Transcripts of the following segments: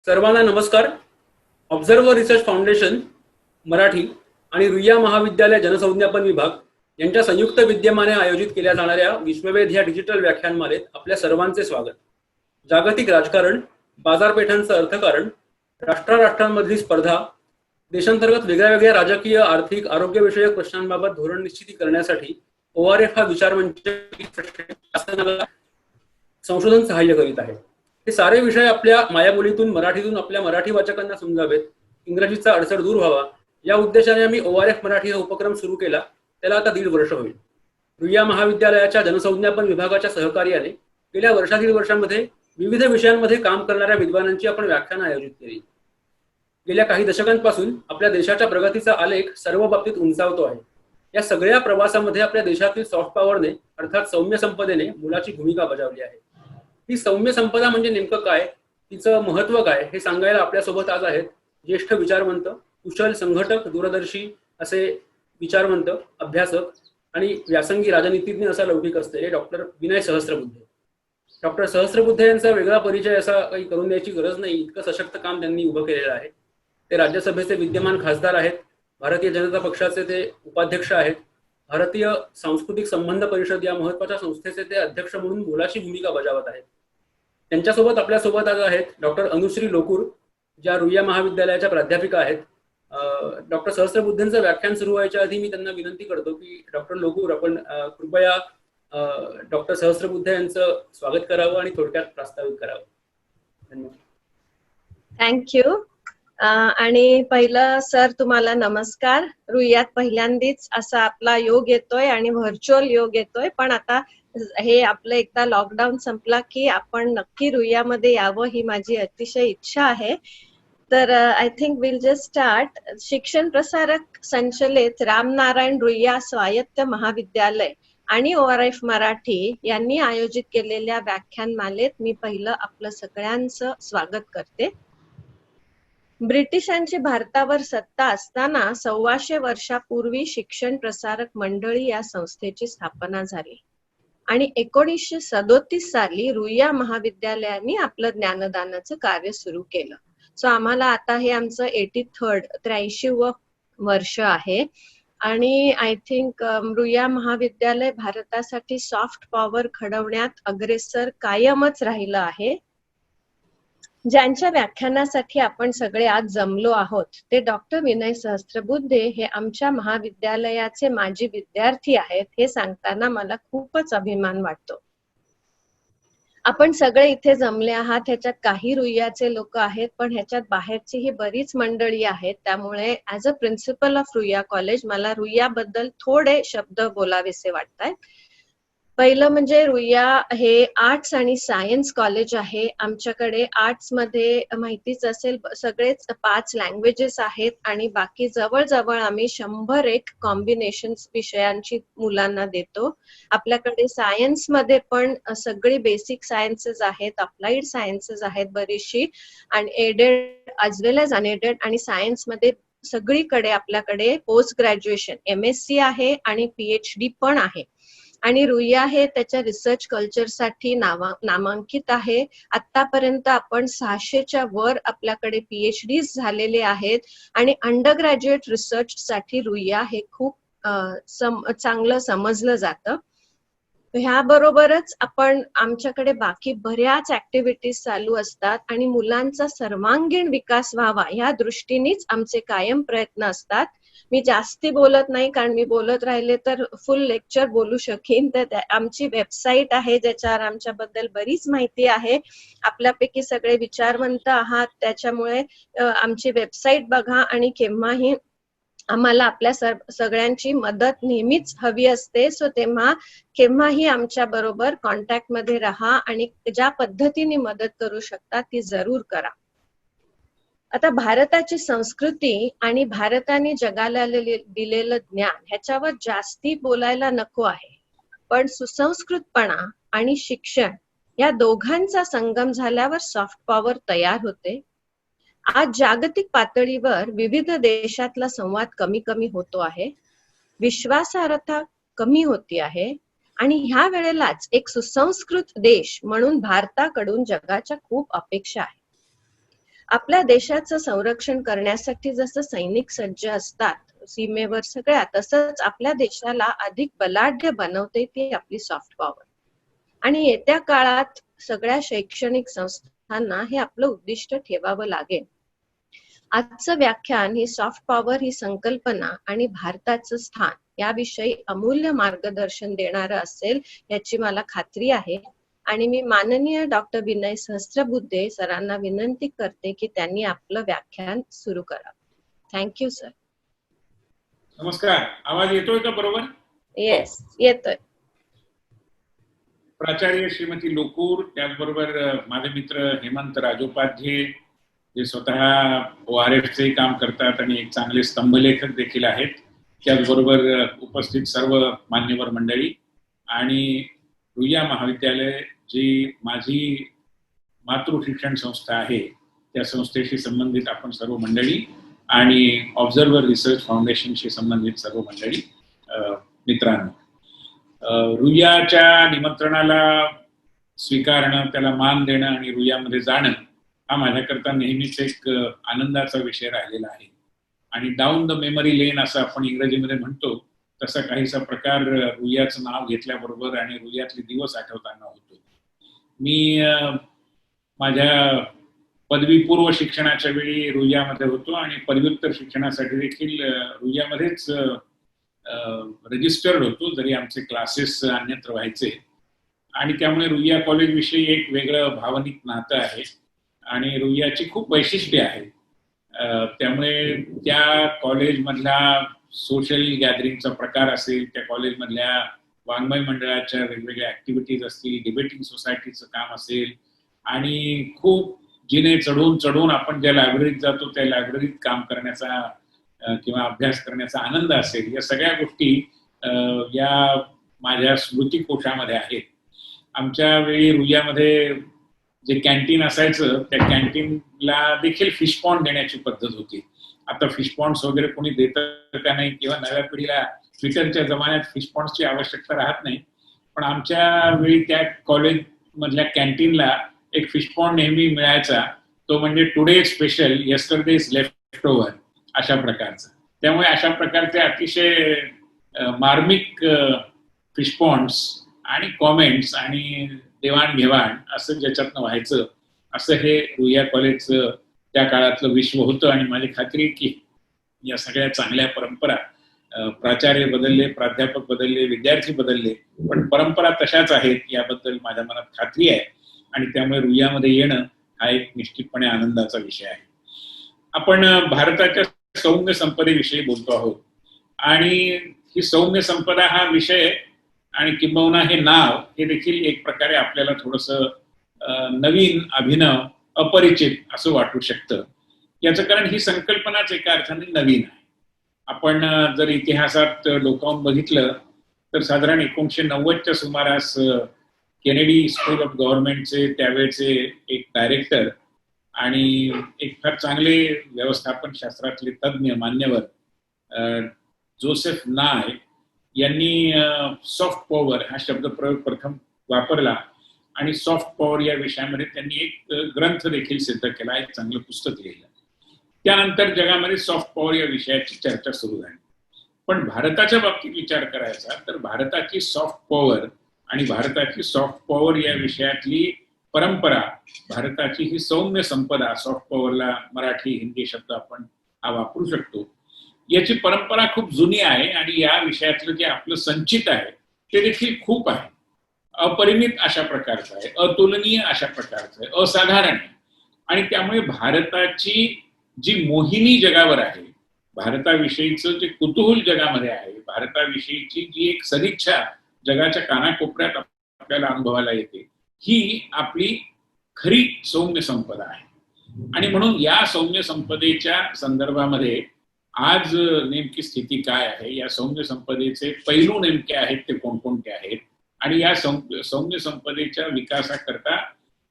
सर्वांना नमस्कार. Observer research foundation Marathi आणि रुईया महाविद्यालय जनसंज्ञापन विभाग यांच्या संयुक्त विद्यमाने आयोजित केल्या जाणाऱ्या विश्ववेध या डिजिटल व्याख्यानमालेत आपल्या सर्वांचे स्वागत. जागतिक राजकारण, बाजारपेठांचं अर्थकारण, राष्ट्रांमधली स्पर्धा, देशांतर्गत वेगळ्या वेगळ्या राजकीय, आर्थिक, आरोग्यविषयक प्रश्नांबाबत धोरण निश्चिती करण्यासाठी ORF हा विचारमंच संशोधन सहाय्य करीत आहे. हे सारे विषय आपल्या मायाबोलीतून मराठीतून आपल्या मराठी वाचकांना समजावेत, इंग्रजीचा अडसर दूर व्हावा या उद्देशाने आम्ही ORF मराठी हा उपक्रम सुरू केला. त्याला आता 1.5 वर्ष होईल. रुईया महाविद्यालयाच्या जनसंज्ञापन विभागाच्या सहकार्याने गेल्या दीड वर्षांमध्ये विविध विषयांमध्ये काम करणाऱ्या विद्वानांची आपण व्याख्यानं आयोजित केली. गेल्या काही दशकांपासून आपल्या देशाच्या प्रगतीचा आलेख सर्व बाबतीत उंचावतो आहे. या सगळ्या प्रवासामध्ये आपल्या देशातील सॉफ्ट पॉवरने अर्थात सौम्य संपदेने मोलाची भूमिका बजावली आहे. ही सौम्य संपदा म्हणजे नेमकं काय, तिचं महत्व काय हे सांगायला आपल्यासोबत आज आहेत ज्येष्ठ विचारवंत, कुशल संघटक, दूरदर्शी असे विचारवंत, अभ्यासक आणि व्यासंगी राजनीतिज्ञ असा लौकिक असलेले डॉक्टर विनय सहस्त्रबुद्धे. डॉक्टर सहस्त्रबुद्धे यांचा वेगळा परिचय असा काही करून द्यायची गरज नाही, इतकं सशक्त काम त्यांनी उभं केलेलं आहे. ते राज्यसभेचे विद्यमान खासदार आहेत, भारतीय जनता पक्षाचे ते उपाध्यक्ष आहेत, भारतीय सांस्कृतिक संबंध परिषद या महत्वाच्या संस्थेचे ते अध्यक्ष म्हणून मोलाची भूमिका बजावत आहेत. त्यांच्यासोबत आपल्यासोबत आज आहेत डॉक्टर अनुश्री लोकूर, ज्या रुईया महाविद्यालयाच्या प्राध्यापिका आहेत. डॉक्टर सहस्त्रबुद्धेंचं व्याख्यान सुरू व्हायच्या आधी मी त्यांना विनंती करतो की डॉक्टर लोकूर आपण कृपया डॉक्टर सहस्त्रबुद्धे यांचं स्वागत करावं आणि थोडक्यात प्रास्ताविक करावं. धन्यवाद. थँक्यू. आणि पहिलं सर तुम्हाला नमस्कार. रुईयात पहिल्यांदाच असा आपला योग येतोय आणि व्हर्च्युअल योग येतोय, पण आता हे आपलं एकदा लॉकडाऊन संपला की आपण नक्की रुईयामध्ये यावं ही माझी अतिशय इच्छा आहे. तर I think will just start. शिक्षण प्रसारक संचलित रामनारायण रुईया स्वायत्त महाविद्यालय आणि ORF मराठी यांनी आयोजित केलेल्या व्याख्यानमालेत मी पहिलं आपलं सगळ्यांचं स्वागत करते. ब्रिटिशांची भारतावर सत्ता असताना 125 वर्षापूर्वी शिक्षण प्रसारक मंडळी या संस्थेची स्थापना झाली आणि 1937 साली रुईया महाविद्यालयाने आपलं ज्ञानदानाचं कार्य सुरू केलं. सो आम्हाला आता हे आमचं 83rd वर्ष आहे आणि आय थिंक रुईया महाविद्यालय भारतासाठी सॉफ्ट पॉवर घडवण्यात अग्रेसर कायमच राहिलं आहे. ज्यांच्या व्याख्यानासाठी आपण सगळे आज जमलो आहोत ते डॉक्टर विनय सहस्त्रबुद्धे हे आमच्या महाविद्यालयाचे माजी विद्यार्थी आहेत. हे सांगताना मला खूपच अभिमान वाटतो. आपण सगळे इथे जमले आहात, ह्याच्यात काही रुईयाचे लोक आहेत, पण ह्याच्यात बाहेरची ही बरीच मंडळी आहेत. त्यामुळे as a principal of Ruia college मला रुईयाबद्दल थोडे शब्द बोलावेसे वाटतात. पहिलं म्हणजे रुईया हे आर्ट्स आणि सायन्स कॉलेज आहे. आमच्याकडे आर्ट्स मध्ये माहितीच असेल सगळेच 5 लँग्वेजेस आहेत आणि बाकी जवळजवळ आम्ही 101 कॉम्बिनेशन विषयांची मुलांना देतो. आपल्याकडे सायन्स मध्ये पण सगळी बेसिक सायन्सेस आहेत, अप्लाइड सायन्सेस आहेत बरीचशी, आणि एडेड ॲज वेल ॲज अनएडेड. आणि सायन्स मध्ये सगळीकडे आपल्याकडे पोस्ट ग्रॅज्युएशन MSc आहे आणि PhD पण आहे. आणि रुईया हे त्याच्या रिसर्च कल्चरसाठी नामांकित आहे. आतापर्यंत आपण 600च्या वर आपल्याकडे PhDs झालेले आहेत आणि अंडर ग्रॅज्युएट रिसर्च साठी रुईया हे खूप चांगलं समजलं जातं. ह्याबरोबरच आपण आमच्याकडे बाकी बऱ्याच ऍक्टिव्हिटीज चालू असतात आणि मुलांचा सर्वांगीण विकास व्हावा या दृष्टीनेच आमचे कायम प्रयत्न असतात. मी जास्ती बोलत नाही, कारण मी बोलत राहिले तर फुल लेक्चर बोलू शकेन. तर आमची वेबसाईट आहे ज्याच्यावर आमच्याबद्दल बरीच माहिती आहे. आपल्यापैकी सगळे विचारवंत आहात, त्याच्यामुळे आमची वेबसाईट बघा आणि केव्हाही आम्हाला आपल्या सगळ्यांची मदत नेहमीच हवी असते. सो तेव्हा केव्हाही आमच्या बरोबर कॉन्टॅक्ट मध्ये राहा आणि ज्या पद्धतीने मदत करू शकता ती जरूर करा. आता भारताची संस्कृती आणि भारताने जगाला दिलेलं ज्ञान ह्याच्यावर जास्ती बोलायला नको आहे, पण सुसंस्कृतपणा आणि शिक्षण या दोघांचा संगम झाल्यावर सॉफ्ट पॉवर तयार होते. आज जागतिक पातळीवर विविध देशातला संवाद कमी कमी होतो आहे, विश्वासार्हता कमी होती आहे आणि ह्या वेळेलाच एक सुसंस्कृत देश म्हणून भारताकडून जगाच्या खूप अपेक्षा आहे. आपल्या देशाचं संरक्षण करण्यासाठी जसं सैनिक सज्ज असतात सीमेवर सगळ्या, तसंच आपल्या देशाला अधिक बलाढ्य बनवते ती आपली सॉफ्ट पॉवर. आणि येत्या काळात सगळ्या शैक्षणिक संस्थांना हे आपलं उद्दिष्ट ठेवावं लागेल. आजचं व्याख्यान ही सॉफ्ट पॉवर ही संकल्पना आणि भारताचं स्थान याविषयी अमूल्य मार्गदर्शन देणारं असेल याची मला खात्री आहे. आणि मी माननीय डॉक्टर विनय सहस्त्रबुद्धे सरांना विनंती करते की त्यांनी आपलं व्याख्यान सुरू करावं. Thank you sir. नमस्कार. आवाज येतोय का बरोबर? येस, येतोय. प्राचार्य श्रीमती लोकूर, त्याचबरोबर माझे मित्र हेमंत राजोपाध्ये, जे स्वतः ORF चे काम करतात आणि एक चांगले स्तंभलेखक देखील आहेत, त्याचबरोबर उपस्थित सर्व मान्यवर मंडळी आणि रुईया महाविद्यालय जी माझी मातृ शिक्षण संस्था आहे त्या संस्थेशी संबंधित आपण सर्व मंडळी आणि ऑब्झर्वर रिसर्च फाउंडेशनशी संबंधित सर्व मंडळी, मित्रांनो, रुईयाच्या निमंत्रणाला स्वीकारणं, त्याला मान देणं आणि रुईयामध्ये जाणं हा माझ्याकरता नेहमीच एक आनंदाचा विषय राहिलेला आहे. आणि डाऊन द मेमरी लेन असं आपण इंग्रजीमध्ये म्हणतो तसा काहीसा प्रकार रुईयाचं नाव घेतल्याबरोबर आणि रुईयातले दिवस आठवताना होतो. मी माझ्या पदवीपूर्व शिक्षणाच्या वेळी रुईयामध्ये होतो आणि पदव्युत्तर शिक्षणासाठी देखील रुईयामध्येच रजिस्टर्ड होतो, जरी आमचे क्लासेस अन्यत्र व्हायचे. आणि त्यामुळे रुईया कॉलेज विषयी एक वेगळं भावनिक नातं आहे आणि रुईयाची खूप वैशिष्ट्ये आहेत. त्यामुळे त्या कॉलेजमधला सोशल गॅदरिंगचा प्रकार असेल, त्या कॉलेजमधल्या वाङ्मय मंडळाच्या वेगवेगळ्या ऍक्टिव्हिटीज असतील, डिबेटिंग सोसायटीचं काम असेल आणि खूप जिने चढून चढून आपण ज्या लायब्ररीत जातो त्या लायब्ररीत काम करण्याचा किंवा अभ्यास करण्याचा आनंद असेल, या सगळ्या गोष्टी या माझ्या स्मृतिकोशामध्ये आहेत. आमच्या वेळी रुईयामध्ये जे कॅन्टीन असायचं त्या कॅन्टीनला देखील फिश पॉन्ड देण्याची पद्धत होती. आता फिश पॉन्ड्स वगैरे कोणी देतं का नाही किंवा नव्या पिढीला ट्विटरच्या जमान्यात फिश पॉन्ड्सची आवश्यकता राहत नाही, पण आमच्या वेळी त्या कॉलेज मधल्या कॅन्टीनला एक फिश पॉन्ड नेहमी मिळायचा, तो म्हणजे today special, yesterday is left over अशा प्रकारचा. त्यामुळे अशा प्रकारचे अतिशय मार्मिक फिश पॉन्ड्स आणि कॉमेंट्स आणि देवाणघेवाण असं ज्याच्यातनं व्हायचं, असं हे रुईया कॉलेजचं त्या काळातलं विश्व होतं. आणि माझी खात्री आहे की या सगळ्या चांगल्या परंपरा, प्राचार्य बदलले, प्राध्यापक बदलले, विद्यार्थी बदलले, पण परंपरा तशाच आहेत याबद्दल माझ्या मनात खात्री आहे. आणि त्यामुळे रुईयामध्ये येणं हा एक निश्चितपणे आनंदाचा विषय आहे. आपण भारताच्या सौम्य संपदेविषयी बोलतो आहोत आणि ही सौम्य संपदा हा विषय आणि किंबहुना हे नाव हे देखील एक प्रकारे आपल्याला थोडंसं नवीन, अभिनव, अपरिचित असं वाटू शकतं. याचं कारण ही संकल्पनाच एका अर्थाने नवीन आहे. आपण जर इतिहासात डोकावून बघितलं तर साधारण 1990च्या सुमारास केनेडी स्कूल ऑफ गव्हर्नमेंटचे त्यावेळेचे एक डायरेक्टर आणि एक फार चांगले व्यवस्थापन शास्त्रातले तज्ज्ञ मान्यवर जोसेफ नाय यांनी सॉफ्ट पॉवर हा शब्द प्रयोग प्रथम वापरला आणि सॉफ्ट पॉवर या विषयामध्ये त्यांनी एक ग्रंथ देखील सिद्ध केला, एक चांगलं पुस्तक लिहिलं. त्यानंतर जगामध्ये सॉफ्ट पॉवर या विषयाची चर्चा सुरू झाली. पण भारताच्या बाबतीत विचार करायचा तर भारताची सॉफ्ट पॉवर आणि भारताची सॉफ्ट पॉवर या विषयातली परंपरा, भारताची ही सौम्य संपदा, सॉफ्ट पॉवरला मराठी हिंदी शब्द आपण हा वापरू शकतो, याची परंपरा खूप जुनी आहे. आणि या विषयातलं जे आपलं संचित आहे ते देखील खूप आहे, अपरिमित अशा प्रकारचं आहे, अतुलनीय अशा प्रकारचं आहे, असाधारण आहे. आणि त्यामुळे भारताची जी मोहिनी जगावर आहे, भारताविषयीचं जे कुतूहल जगामध्ये आहे, भारताविषयीची जी एक सदिच्छा जगाच्या कानाकोपऱ्यात आपल्याला अनुभवायला येते, ही आपली खरी सौम्य संपदा आहे. आणि म्हणून या सौम्य संपदेच्या संदर्भामध्ये आज नेमकी स्थिती काय आहे, या सौम्य संपदेचे पैलू नेमके आहेत ते कोणकोणते आहेत, आणि या सौम्य संपदेच्या विकासाकरता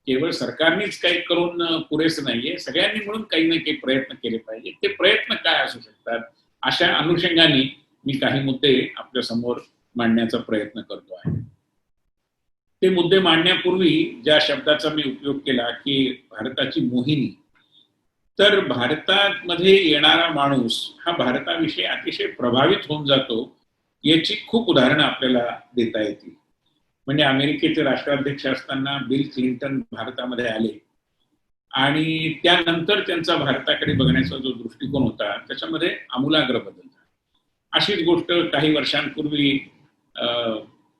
केवळ सरकारनेच काही करून पुरेसं नाहीये, सगळ्यांनी मिळून काही ना काही प्रयत्न केले पाहिजे. ते प्रयत्न काय असू शकतात, अशा अनुषंगाने मी काही मुद्दे आपल्या समोर मांडण्याचा प्रयत्न करतो आहे. ते मुद्दे मांडण्यापूर्वी ज्या शब्दाचा मी उपयोग केला की भारताची मोहिनी, तर भारतामध्ये येणारा माणूस हा भारताविषयी अतिशय प्रभावित होऊन जातो, याची खूप उदाहरणं आपल्याला देता येतील. म्हणजे अमेरिकेचे राष्ट्राध्यक्ष असताना बिल क्लिंटन भारतामध्ये आले आणि त्यानंतर त्यांचा भारताकडे बघण्याचा जो दृष्टिकोन होता त्याच्यामध्ये आमूलाग्र बदल झाला. अशीच गोष्ट काही वर्षांपूर्वी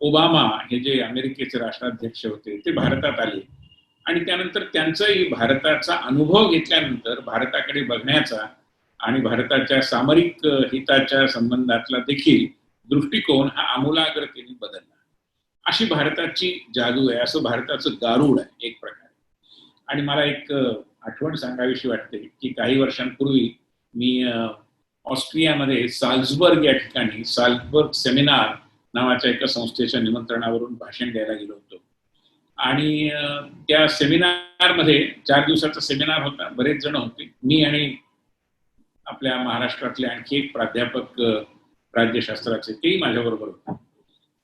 ओबामा हे जे अमेरिकेचे राष्ट्राध्यक्ष होते ते भारतात आले आणि त्यानंतर त्यांचाही भारताचा अनुभव घेतल्यानंतर भारताकडे बघण्याचा आणि भारताच्या सामरिक हिताच्या संबंधातला देखील दृष्टिकोन हा आमूलाग्रतेने बदलला. अशी भारताची जादू आहे, असं भारताचं गारुड आहे एक प्रकारे. आणि मला एक आठवण सांगावीशी वाटते की काही वर्षांपूर्वी मी ऑस्ट्रियामध्ये साल्झबर्ग या ठिकाणी साल्झबर्ग सेमिनार नावाच्या एका संस्थेच्या निमंत्रणावरून भाषण द्यायला गेलो होतो. आणि त्या सेमिनारमध्ये 4 दिवसाचा सेमिनार होता, बरेच जण होते, मी आणि आपल्या महाराष्ट्रातले आणखी एक प्राध्यापक राज्यशास्त्राचे तेही माझ्याबरोबर होते.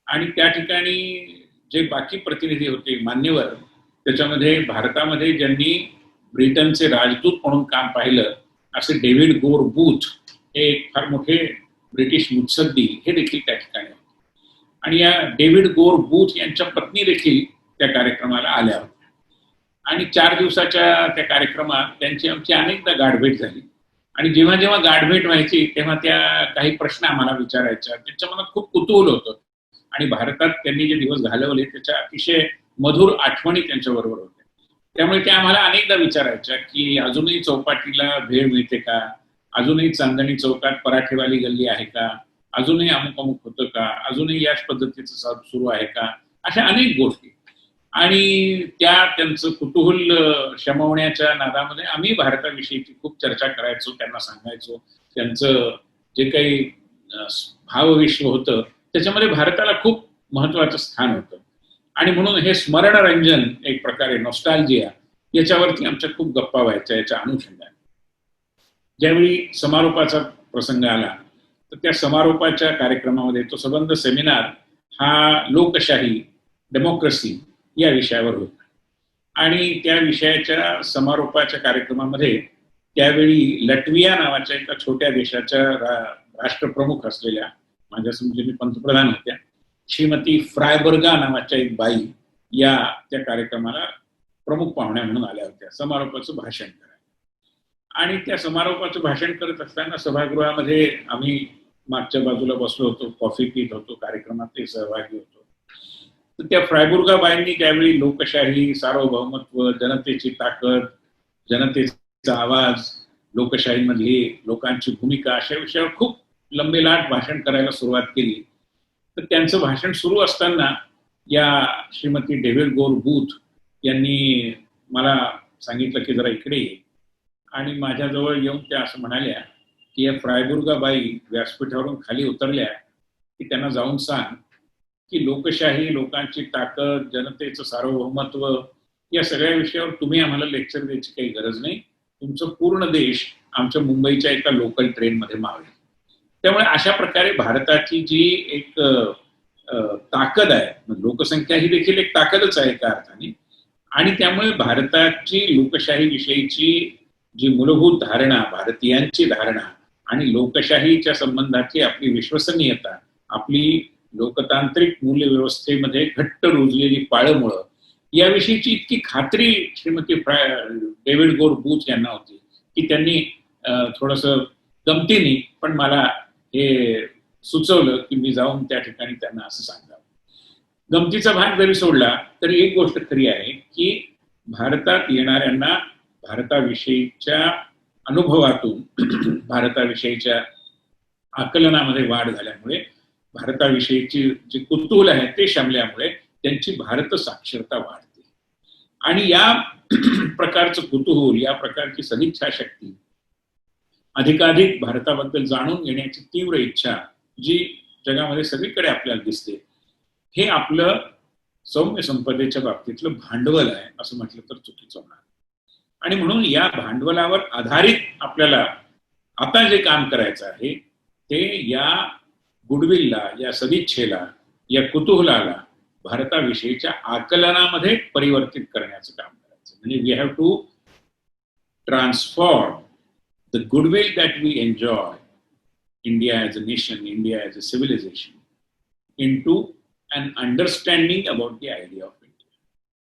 आणि त्या ठिकाणी जे बाकी प्रतिनिधी होते मान्यवर, त्याच्यामध्ये भारतामध्ये ज्यांनी ब्रिटनचे राजदूत म्हणून काम पाहिलं असे डेव्हिड गोर बूथ हे एक फार मोठे ब्रिटिश मुत्सद्दी हे देखील त्या ठिकाणी होते. आणि या डेव्हिड गोर बूथ यांच्या पत्नी देखील त्या कार्यक्रमाला आल्या होत्या. आणि 4 दिवसाच्या त्या कार्यक्रमात त्यांची आमची अनेकदा गाठभेट झाली. आणि जेव्हा जेव्हा गाठभेट व्हायची तेव्हा त्या काही प्रश्न आम्हाला विचारायच्या, त्यांच्या मनात खूप कुतूहल होतं. आणि भारतात त्यांनी जे दिवस घालवले त्याच्या अतिशय मधुर आठवणी त्यांच्याबरोबर होत्या. त्यामुळे त्या आम्हाला अनेकदा विचारायच्या की अजूनही चौपाटीला भेळ मिळते का, अजूनही चांदणी चौकात पराठेवाली गल्ली आहे का, अजूनही अमुक अमुक होतं का, अजूनही याच पद्धतीचं सुरू आहे का, अशा अनेक गोष्टी. आणि त्या त्यांचं कुतूहल शमवण्याच्या नादामध्ये आम्ही भारताविषयीची खूप चर्चा करायचो, त्यांना सांगायचो त्यांचं जे काही भावविश्व होतं त्याच्यामध्ये भारताला खूप महत्वाचं स्थान होतं. आणि म्हणून हे स्मरणरंजन एक प्रकारे नॉस्टॅल्जिया याच्यावरती आमच्या खूप गप्पा व्हायच्या याच्या अनुषंगाने. ज्यावेळी समारोपाचा प्रसंग आला तर त्या समारोपाच्या कार्यक्रमामध्ये तो संबंध सेमिनार हा लोकशाही डेमोक्रेसी या विषयावर होता. आणि त्या विषयाच्या समारोपाच्या कार्यक्रमामध्ये त्यावेळी लटविया नावाच्या एका छोट्या देशाच्या राष्ट्रप्रमुख असलेल्या, माझ्या समजेने पंतप्रधान होत्या, श्रीमती फ्रायबर्गा नावाच्या एक बाई या त्या कार्यक्रमाला प्रमुख पाहुण्या म्हणून आल्या होत्या समारोपाचं भाषण करायला. आणि त्या समारोपाचं भाषण करत असताना सभागृहामध्ये आम्ही मागच्या बाजूला बसलो होतो, कॉफी पीत होतो, कार्यक्रमात ते सहभागी होतो. तर त्या फ्रायबुर्गा बाईंनी त्यावेळी लोकशाही, सार्वभौमत्व, जनतेची ताकद, जनतेचा आवाज, लोकशाहीमधली लोकांची भूमिका अशा विषयावर खूप लंबेलाट भाषण करायला सुरुवात केली. तर त्यांचं भाषण सुरू असताना या श्रीमती डेव्हिड गोर बूथ यांनी मला सांगितलं की जरा इकडे ये. आणि माझ्याजवळ येऊन त्या असं म्हणाल्या की या फ्रायबुर्गा बाई व्यासपीठावरून खाली उतरल्या की त्यांना जाऊन सांग की लोकशाही, लोकांची ताकद, जनतेचं सार्वभौमत्व या सगळ्या विषयावर तुम्ही आम्हाला लेक्चर द्यायची काही गरज नाही. तुमचं पूर्ण देश आमच्या मुंबईच्या एका लोकल ट्रेनमध्ये मावेल. त्यामुळे अशा प्रकारे भारताची जी एक ताकद आहे, लोकसंख्या ही देखील एक ताकदच आहे एका अर्थाने. आणि त्यामुळे भारताची लोकशाही विषयीची जी मूलभूत धारणा, भारतीयांची धारणा आणि लोकशाहीच्या संबंधाची आपली विश्वसनीयता, आपली लोकतांत्रिक मूल्यव्यवस्थेमध्ये घट्ट रुजलेली पाळंमुळं याविषयीची इतकी खात्री श्रीमती डेव्हिड गोर बूथ यांना होती की त्यांनी थोडंसं गमतीने पण मला हे सुचवलं की मी जाऊन त्या ठिकाणी त्यांना असं सांगावं. गमतीचा भाग जरी सोडला तरी एक गोष्ट खरी आहे की भारतात येणाऱ्यांना भारताविषयीच्या अनुभवातून भारताविषयीच्या आकलनामध्ये वाढ झाल्यामुळे, भारताविषयीची जी कुतूहल आहे ते शमल्यामुळे त्यांची भारत साक्षरता वाढते. आणि या प्रकारचं कुतूहल, या प्रकारची सदिच्छाशक्ती, अधिकाधिक भारताबद्दल जाणून घेण्याची तीव्र इच्छा जी जगामध्ये सगळीकडे आपल्याला दिसते, हे आपलं सौम्य संपदेच्या बाबतीतलं भांडवल आहे असं म्हटलं तर चुकीचं होणार. आणि म्हणून या भांडवलावर आधारित आपल्याला आता जे काम करायचं आहे ते या गुडविलला, या सदिच्छेला, या कुतूहलाला भारताविषयीच्या आकलनामध्ये परिवर्तित करण्याचं काम करायचं. म्हणजे we have to transform the goodwill that we enjoy, India as a nation, India as a civilization, into an understanding about the idea of India.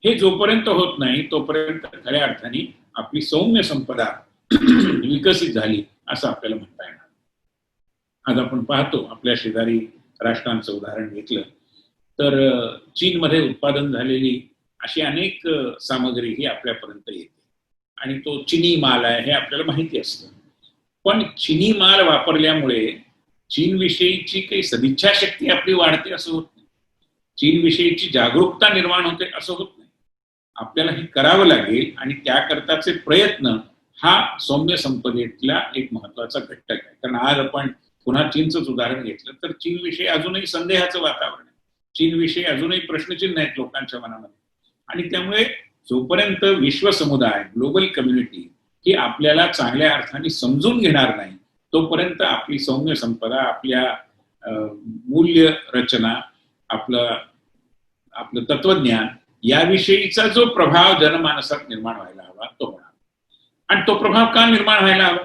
हे जोपर्यंत होत नाही तोपर्यंत खऱ्या अर्थाने आपली सौम्य संपदा विकसित झाली असं आपल्याला म्हणता येणार. आज आपण पाहतो आपल्या शेजारी राष्ट्रांचं उदाहरण घेतलं तर चीनमध्ये उत्पादन झालेली अशी अनेक सामग्री ही आपल्यापर्यंत येते आणि तो चिनी माल आहे हे आपल्याला माहिती असतं. पण चिनी माल वापरल्यामुळे चीनविषयीची काही सदिच्छा शक्ती आपली वाढते असं होत नाही. चीनविषयीची जागरूकता निर्माण होते असं होत नाही. आपल्याला हे करावं लागेल आणि त्याकरताचे प्रयत्न हा सौम्य संपदेतला एक महत्वाचा घटक आहे. कारण आज आपण पुन्हा चीनचंच उदाहरण घेतलं तर चीनविषयी अजूनही संदेहाचं वातावरण आहे. चीनविषयी अजूनही प्रश्नचिन्ह आहेत लोकांच्या मनामध्ये आणि त्यामुळे जोपर्यंत विश्व समुदाय ग्लोबल कम्युनिटी ही आपल्याला चांगल्या अर्थाने समजून घेणार नाही तोपर्यंत आपली सौम्य संपदा, आपल्या मूल्य रचना, आपलं तत्वज्ञान याविषयीचा जो प्रभाव जनमानसात निर्माण व्हायला हवा तो होणार. आणि तो प्रभाव का निर्माण व्हायला हवा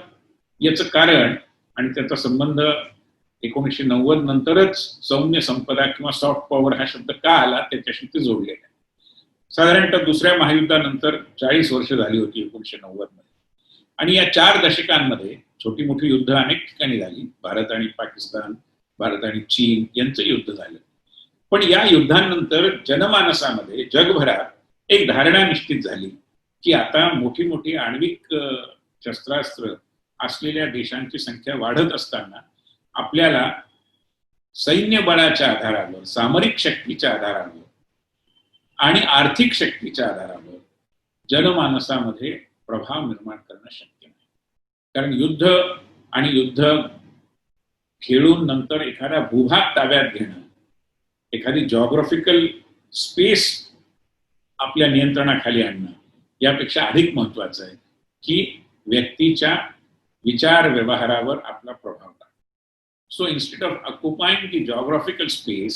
याचं कारण आणि त्याचा संबंध 1990 नंतरच सौम्य संपदा किंवा सॉफ्ट पॉवर हा शब्द का आला त्याच्याशी ते जोडलेला आहे. साधारणतः दुसऱ्या महायुद्धानंतर 40 वर्ष झाली होती 1990 मध्ये आणि या 4 दशकांमध्ये छोटी मोठी युद्ध अनेक ठिकाणी झाली. भारत आणि पाकिस्तान, भारत आणि चीन यांचं युद्ध झालं. पण या युद्धांनंतर जनमानसामध्ये जगभरात एक धारणा निश्चित झाली की आता मोठी मोठी आण्विक शस्त्रास्त्र असलेल्या देशांची संख्या वाढत असताना आपल्याला सैन्य बळाच्या आधारावर, सामरिक शक्तीच्या आधारावर आणि आर्थिक शक्तीच्या आधारावर जनमानसामध्ये प्रभाव निर्माण करणं शक्य नाही. कारण युद्ध आणि युद्ध खेळून नंतर एखादा भूभाग ताब्यात घेणं, एखादी जॉग्राफिकल स्पेस आपल्या नियंत्रणाखाली आणणं यापेक्षा अधिक महत्वाचं आहे की व्यक्तीच्या विचार व्यवहारावर आपला प्रभाव टाकणं. So instead of occupying the geographical space,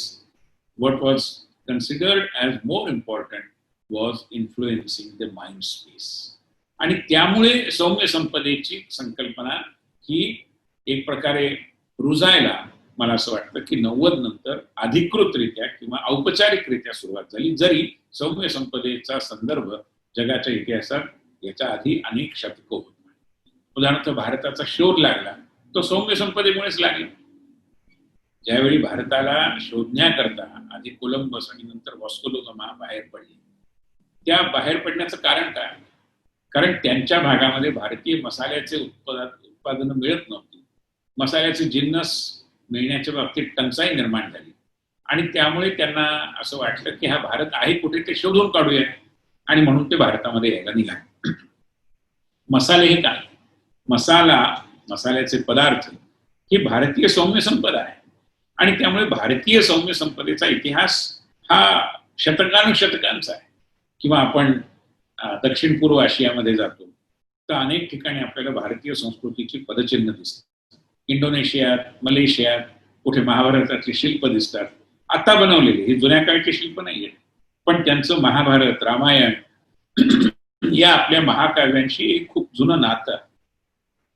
what was considered as more important was influencing the mind space. आणि त्यामुळे सौम्य संपदेची संकल्पना ही एक प्रकारे रुजायला मला असं वाटतं की 90 नंतर अधिकृतरित्या किंवा औपचारिकरित्या सुरुवात झाली. जरी सौम्य संपदेचा संदर्भ जगाच्या इतिहासात याच्या आधी अनेक शतकं होत नाही. उदाहरणार्थ भारताचा शोध लागला तो सौम्य संपदेमुळेच लागला. ज्यावेळी भारताला शोधण्याकरता आधी कोलंबस आणि नंतर वॉस्को द गामा बाहेर पडले, त्या बाहेर पडण्याचं कारण काय? कारण त्यांच्या भागामध्ये भारतीय मसाल्याचे उत्पादनं मिळत नव्हती. मसाल्याचे जिन्नस मिळण्याच्या बाबतीत टंचाई निर्माण झाली आणि त्यामुळे त्यांना असं वाटलं की हा भारत आहे कुठे ते शोधून काढूया आणि म्हणून ते भारतामध्ये यायला निघाले. मसाले हे काय? मसाल्याचे पदार्थ ही भारतीय सौम्य संपदा आहे आणि त्यामुळे भारतीय सौम्य संपदेचा इतिहास हा शतकानुशतकांचा आहे. किंवा आपण दक्षिण पूर्व आशियामध्ये जातो तर अनेक ठिकाणी आपल्याला भारतीय संस्कृतीची पदचिन्ह दिसतात. इंडोनेशियात, मलेशियात कुठे महाभारताची शिल्प दिसतात. आता बनवलेली ही जुन्या काळची शिल्प नाही आहेत पण त्यांचं महाभारत, रामायण या आपल्या महाकाव्यांशी खूप जुनं नातं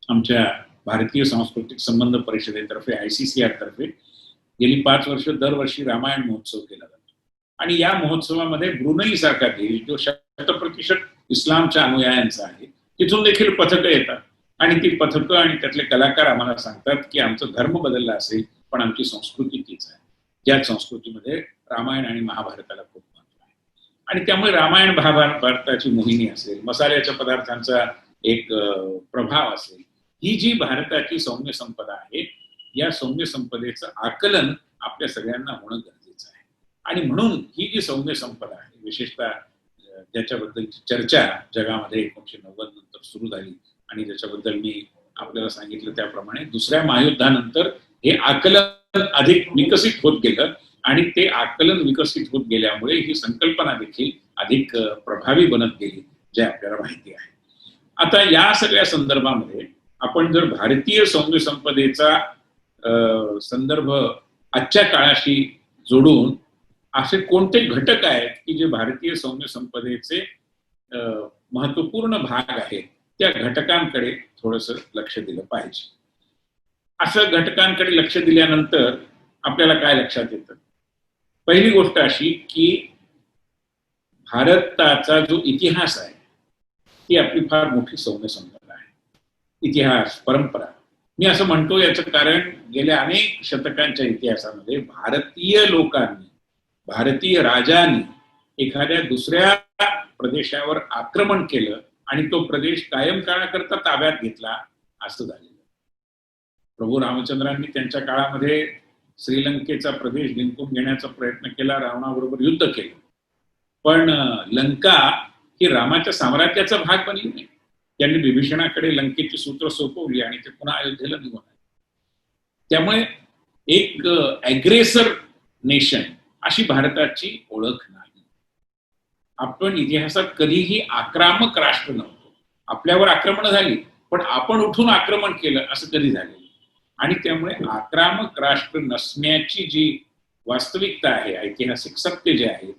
आमच्या भारतीय सांस्कृतिक संबंध परिषदेतर्फे ICCR तर्फे गेली 5 वर्ष दरवर्षी रामायण महोत्सव केला जातो. आणि या महोत्सवामध्ये ब्रुनई सारखा देश जो 100% इस्लामच्या अनुयायांचा आहे तिथून देखील पथकं येतात आणि ती पथकं आणि त्यातले कलाकार आम्हाला सांगतात की आमचा धर्म बदलला असेल पण आमची संस्कृती तीच आहे. ज्या संस्कृतीमध्ये रामायण आणि महाभारताला खूप महत्व आहे. आणि त्यामुळे रामायण महाभारताची मोहिनी असेल, मसाल्याच्या पदार्थांचा एक प्रभाव असेल, ही जी भारताची सौम्य संपदा आहे या सौम्य संपदेचं आकलन आपल्या सगळ्यांना होणं गरजेचं आहे. आणि म्हणून ही जी सौम्य संपदा आहे विशेषतः ज्याच्याबद्दलची चर्चा जगामध्ये 1990 नंतर सुरू झाली आणि ज्याच्याबद्दल मी आपल्याला सांगितलं त्याप्रमाणे दुसऱ्या महायुद्धानंतर हे आकलन अधिक विकसित होत गेलं आणि ते आकलन विकसित होत गेल्यामुळे ही संकल्पना देखील अधिक प्रभावी बनत गेली जे आपल्याला माहिती आहे. आता या सगळ्या संदर्भामध्ये आपण जर भारतीय सौम्य संपदेचा संदर्भ आजच्या काळाशी जोडून असे कोणते घटक आहेत की जे भारतीय सौम्य संपदेचे महत्वपूर्ण भाग आहेत त्या घटकांकडे थोडंसं लक्ष दिलं पाहिजे. असं घटकांकडे लक्ष दिल्यानंतर आपल्याला काय लक्षात येतं? पहिली गोष्ट अशी की भारताचा जो इतिहास आहे ती आपली फार मोठी सौम्य संपदा आहे. इतिहास, परंपरा. मी असं म्हणतो याचं कारण गेल्या अनेक शतकांच्या इतिहासामध्ये भारतीय लोकांनी, भारतीय राजांनी एखाद्या दुसऱ्या प्रदेशावर आक्रमण केलं आणि तो प्रदेश कायम काळाकरता ताब्यात घेतला असं झालेलं. प्रभू रामचंद्रांनी त्यांच्या काळामध्ये श्रीलंकेचा प्रदेश जिंकून घेण्याचा प्रयत्न केला, रावणाबरोबर युद्ध केलं, पण लंका ही रामाच्या साम्राज्याचा भाग बनली नाही. त्यांनी विभीषणाकडे लंकेची सूत्र सोपवली आणि ते पुन्हा अयोध्येला निघून आले. त्यामुळे एक ॲग्रेसर नेशन अशी भारताची ओळख नाही. आपण इतिहासात कधीही आक्रमक राष्ट्र नव्हतो. आपल्यावर आक्रमण झाली पण आपण उठून आक्रमण केलं असं कधी झालं. आणि त्यामुळे आक्रमक राष्ट्र नसण्याची जी वास्तविकता आहे, ऐतिहासिक सत्य जे आहे,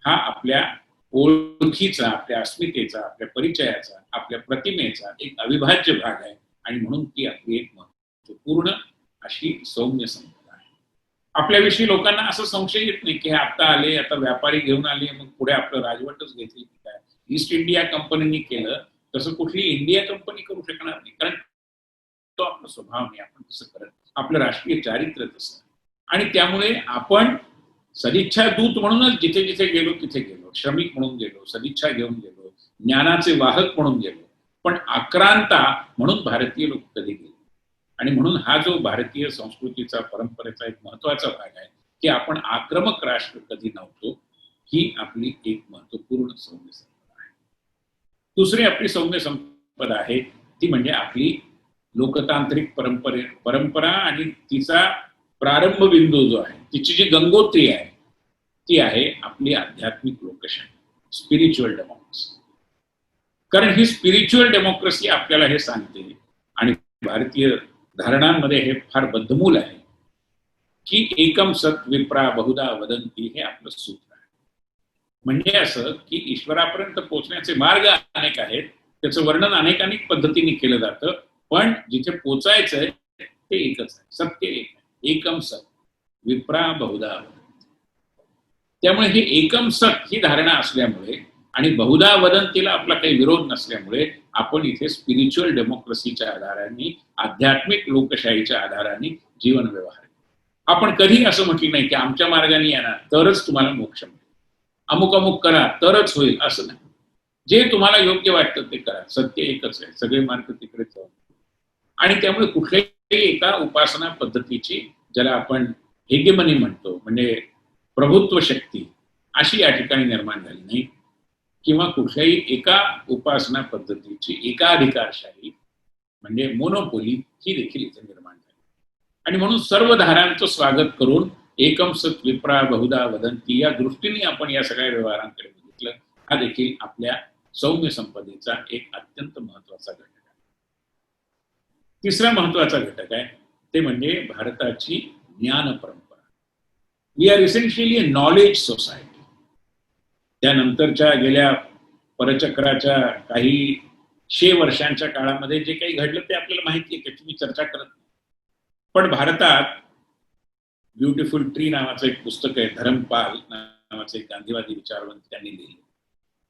हा आपल्या ओळखीचा, आपल्या अस्मितेचा, आपल्या परिचयाचा, आपल्या प्रतिमेचा एक अविभाज्य भाग आहे. आणि म्हणून ती आपली एक महत्वपूर्ण अशी सौम्य संपदा आहे. आपल्याविषयी लोकांना असं संशय येत नाही की हे आता आले, आता व्यापारी घेऊन आले, मग पुढे आपलं राजवटच घेतली की काय. ईस्ट इंडिया कंपनीने केलं तसं कुठली इंडिया कंपनी करू शकणार नाही, कारण तो आपला स्वभाव नाही, आपण तसं करत, आपलं राष्ट्रीय चारित्र्य तसं. आणि त्यामुळे आपण सदिच्छा दूत म्हणूनच जिथे जिथे गेलो तिथे गेलो, श्रमिक म्हणून गेलो, सदिच्छा घेऊन गेलो, ज्ञानाचे वाहक म्हणून गेलो, पण आक्रांता म्हणून भारतीय लोक कधी गेले. आणि म्हणून हा जो भारतीय संस्कृतीचा, परंपरेचा एक महत्वाचा भाग आहे की आपण आक्रमक राष्ट्र कधी नव्हतो, ही आपली एक महत्वपूर्ण सौम्य संपदा आहे. दुसरी आपली सौम्य संपदा आहे ती म्हणजे आपली लोकतांत्रिक परंपरा आणि तिचा प्रारंभ बिंदू जो आहे, तिची जी गंगोत्री आहे ती आहे आपली आध्यात्मिक लोकशाही, स्पिरिच्युअल डेमोक्रेसी. कारण ही स्पिरिच्युअल डेमोक्रेसी आपल्याला हे सांगते, आणि भारतीय धारणांमध्ये हे फार बद्धमूल आहे की एकम सत विप्रा बहुधा वदंती, हे आपलं सूत्र आहे. म्हणजे असं की ईश्वरापर्यंत पोहोचण्याचे मार्ग अनेक आहेत, त्याचं वर्णन अनेक पद्धतीने केलं जातं, पण जिथे पोचायचंय ते एकच आहे, सत्य एक आहे, एकम सत विप्रा बहुधा वदंती. त्यामुळे हे एकम सत ही धारणा असल्यामुळे आणि बहुधा वदंतीला आपला काही विरोध नसल्यामुळे आपण इथे स्पिरिच्युअल डेमोक्रेसीच्या आधाराने, आध्यात्मिक लोकशाहीच्या आधाराने जीवन व्यवहार. आपण कधी असं म्हटलं नाही की आमच्या मार्गाने येणार तरच तुम्हाला मोक्ष मिळेल, अमुक अमुक करा तरच होईल, असं नाही. जे तुम्हाला योग्य वाटतं ते करा, सत्य एकच आहे, सगळे मार्ग तिकडेच जाऊ. आणि त्यामुळे कुठल्याही एका उपासना पद्धतीची, ज्याला आपण हेगेमनी म्हणतो, म्हणजे प्रभुत्व शक्ती, अशी या ठिकाणी निर्माण झाली नाही, किंवा कुठल्याही एका उपासना पद्धतीची एकाधिकारशाही म्हणजे मोनोपोली ही देखील इथे निर्माण झाली. आणि म्हणून सर्व धारांचं स्वागत करून एकम सत विप्रा बहुधा वदंती या दृष्टीने आपण या सगळ्या व्यवहारांकडे बघितलं. हा देखील आपल्या सौम्य संपदेचा एक अत्यंत महत्वाचा घटक आहे. तिसरा महत्वाचा घटक आहे ते म्हणजे भारताची ज्ञान परंपरा. We are essentially a knowledge society. त्यानंतरच्या गेल्या परचक्राच्या काही 100 वर्षांच्या काळामध्ये जे काही घडलं ते आपल्याला माहिती आहे, त्याची मी चर्चा करत नाही. पण भारतात ब्युटिफुल ट्री नावाचं एक पुस्तक आहे, धरमपाल नावाचे एक गांधीवादी विचारवंत त्यांनी लिहिले.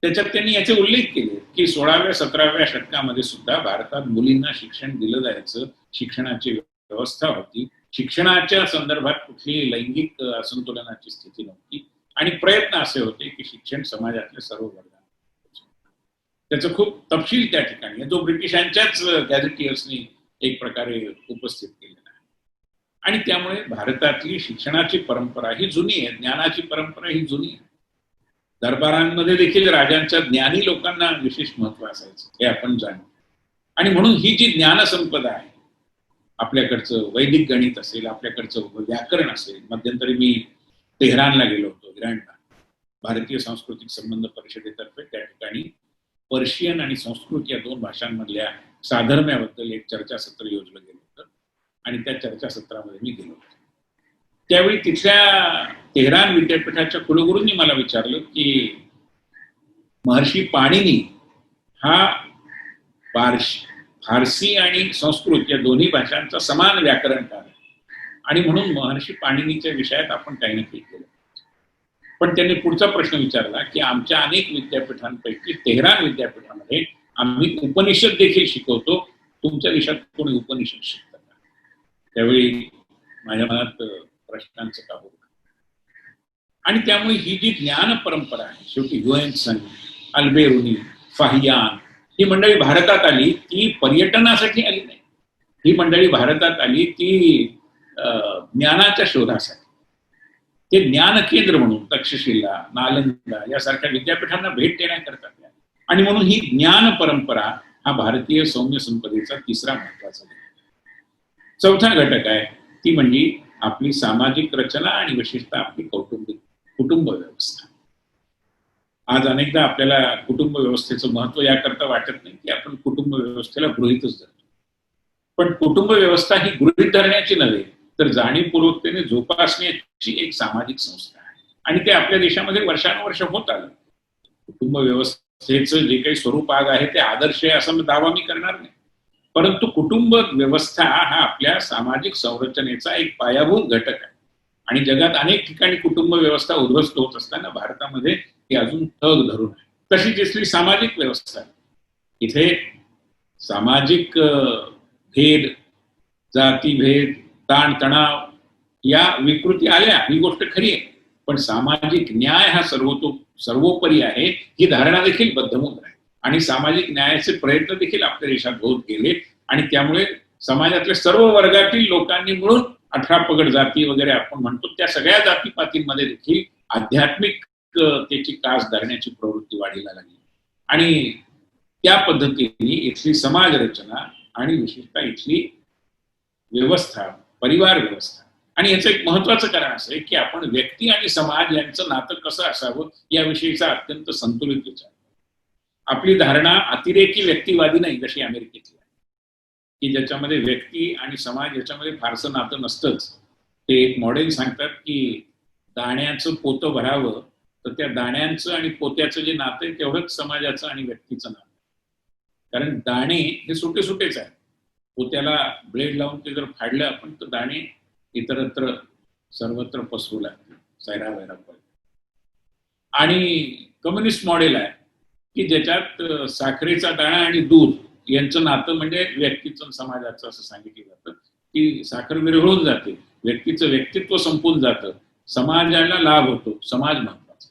त्याच्यात त्यांनी याचे उल्लेख केले की 16व्या-17व्या शतकामध्ये सुद्धा भारतात मुलींना शिक्षण दिलं जायचं, शिक्षणाची व्यवस्था होती, शिक्षणाच्या संदर्भात कुठलीही लैंगिक असंतुलनाची स्थिती नव्हती, आणि प्रयत्न असे होते की शिक्षण समाजातल्या सर्व वर्गांना. त्याचं खूप तपशील त्या ठिकाणी आहे, जो ब्रिटिशांच्याच गॅझेटियर्सनी एक प्रकारे उपस्थित केलेला आहे. आणि त्यामुळे भारतातली शिक्षणाची परंपरा ही जुनी आहे, ज्ञानाची परंपरा ही जुनी आहे. दरबारांमध्ये देखील राजांच्या ज्ञानी लोकांना विशेष महत्व असायचं, हे आपण जाणतो. आणि म्हणून ही जी ज्ञानसंपदा आहे, आपल्याकडचं वैदिक गणित असेल, आपल्याकडचं व्याकरण असेल. मध्यंतरी मी तेहरानला गेलो होतो, इराणला, भारतीय सांस्कृतिक संबंध परिषदेतर्फे. त्या ठिकाणी पर्शियन आणि संस्कृत या 2 भाषांमधल्या साधर्म्याबद्दल एक चर्चासत्र योजलं गेलं होतं, आणि त्या चर्चासत्रामध्ये मी गेलो होतो. त्यावेळी तिथल्या तेहरान विद्यापीठाच्या कुलगुरूंनी मला विचारलं की महर्षी पाणिनी हा फारसी आणि संस्कृत या दोन्ही भाषांचा समान व्याकरणकार आहे. आणि म्हणून महर्षी पाणिनीच्या विषयात आपण काही ना काही केलं. पण त्यांनी पुढचा प्रश्न विचारला की आमच्या अनेक विद्यापीठांपैकी तेहरान विद्यापीठामध्ये आम्ही उपनिषद देखील शिकवतो, तुमच्या विषयात कोणी उपनिषद शिकतात का? त्यावेळी माझ्या मनात प्रश्नांचं का होतं. आणि त्यामुळे ही जी ज्ञान परंपरा आहे, शेवटी ह्युएन्सन, अल्बेरुनी, फाहियान ही मंडळी भारतात आली ती पर्यटनासाठी आली नाही. ही मंडळी भारतात आली ती ज्ञानाच्या शोधासाठी. ते ज्ञान केंद्र म्हणून तक्षशिला, नालंदा यासारख्या विद्यापीठांना भेट देण्याकरता. आणि म्हणून ही ज्ञान परंपरा हा भारतीय सौम्य संपदेचा तिसरा महत्वाचा घटक. चौथा घटक आहे ती म्हणजे आपली सामाजिक रचना आणि विशेषतः आपली कुटुंब व्यवस्था. आज अनेकदा आपल्याला कुटुंब व्यवस्थेचं महत्व याकरता वाटत नाही की आपण कुटुंब व्यवस्थेला गृहीतच धरतो. पण कुटुंब व्यवस्था ही गृहीत धरण्याची नव्हे तर जाणीवपूर्वकतेने जोपासण्याची एक सामाजिक संस्था आहे. आणि ते आपल्या देशामध्ये वर्षानुवर्ष होत आलं. कुटुंब व्यवस्थेचं जे काही स्वरूप आज आहे ते आदर्श आहे असं दावा मी करणार नाही, परंतु कुटुंब व्यवस्था हा आपल्या सामाजिक संरचनेचा एक पायाभूत घटक आहे. आणि जगात अनेक ठिकाणी कुटुंब व्यवस्था उद्ध्वस्त होत असताना भारतामध्ये ती अजून तग धरून आहे. तशी तिसरी सामाजिक व्यवस्था, इथे सामाजिक भेद, जातीभेद, ताणतणाव या विकृती आल्या, ही गोष्ट खरी आहे. पण सामाजिक न्याय हा सर्वोपरी आहे ही धारणा देखील बद्धमूल आहे. आणि सामाजिक न्यायाचे प्रयत्न देखील आपल्या देशात होत गेले. आणि त्यामुळे समाजातल्या सर्व वर्गातील लोकांनी मिळून 18 पगड जाती वगैरे आपण म्हणतो त्या सगळ्या जातीपातींमध्ये देखील आध्यात्मिकतेची कास धरण्याची प्रवृत्ती वाढीला लागली. आणि त्या पद्धतीने इथली समाज रचना आणि विशेषतः इथली व्यवस्था, परिवार व्यवस्था. आणि याचं एक महत्वाचं कारण असं आहे की आपण व्यक्ती आणि समाज यांचं नातं कसं असावं याविषयीचा अत्यंत संतुलित विचार. आपली धारणा अतिरेकी व्यक्तिवादी नाही जशी अमेरिकेतली आहे की ज्याच्यामध्ये व्यक्ती आणि समाज याच्यामध्ये फारसं नातं नसतंच. ते एक मॉडेल सांगतात की दाण्याचं पोतं भरावं तर त्या दाण्यांचं आणि पोत्याचं जे नातं आहे तेवढंच समाजाचं आणि व्यक्तीचं नातं. कारण दाणे हे सुटे सुटेच आहे. पोत्याला ब्लेड लावून ते जर फाडलं आपण तर दाणे इतरत्र सर्वत्र पसरू लागते, सैरा वैरा पडते. आणि कम्युनिस्ट मॉडेल आहे की ज्याच्यात साखरेचा दाणा आणि दूध यांचं नातं म्हणजे व्यक्तीचं समाजाचं असं सांगितलं जातं की साखर विरघळून जाते, व्यक्तीचं व्यक्तित्व संपून जातं, समाजाला लाभ होतो, समाज महत्वाचा.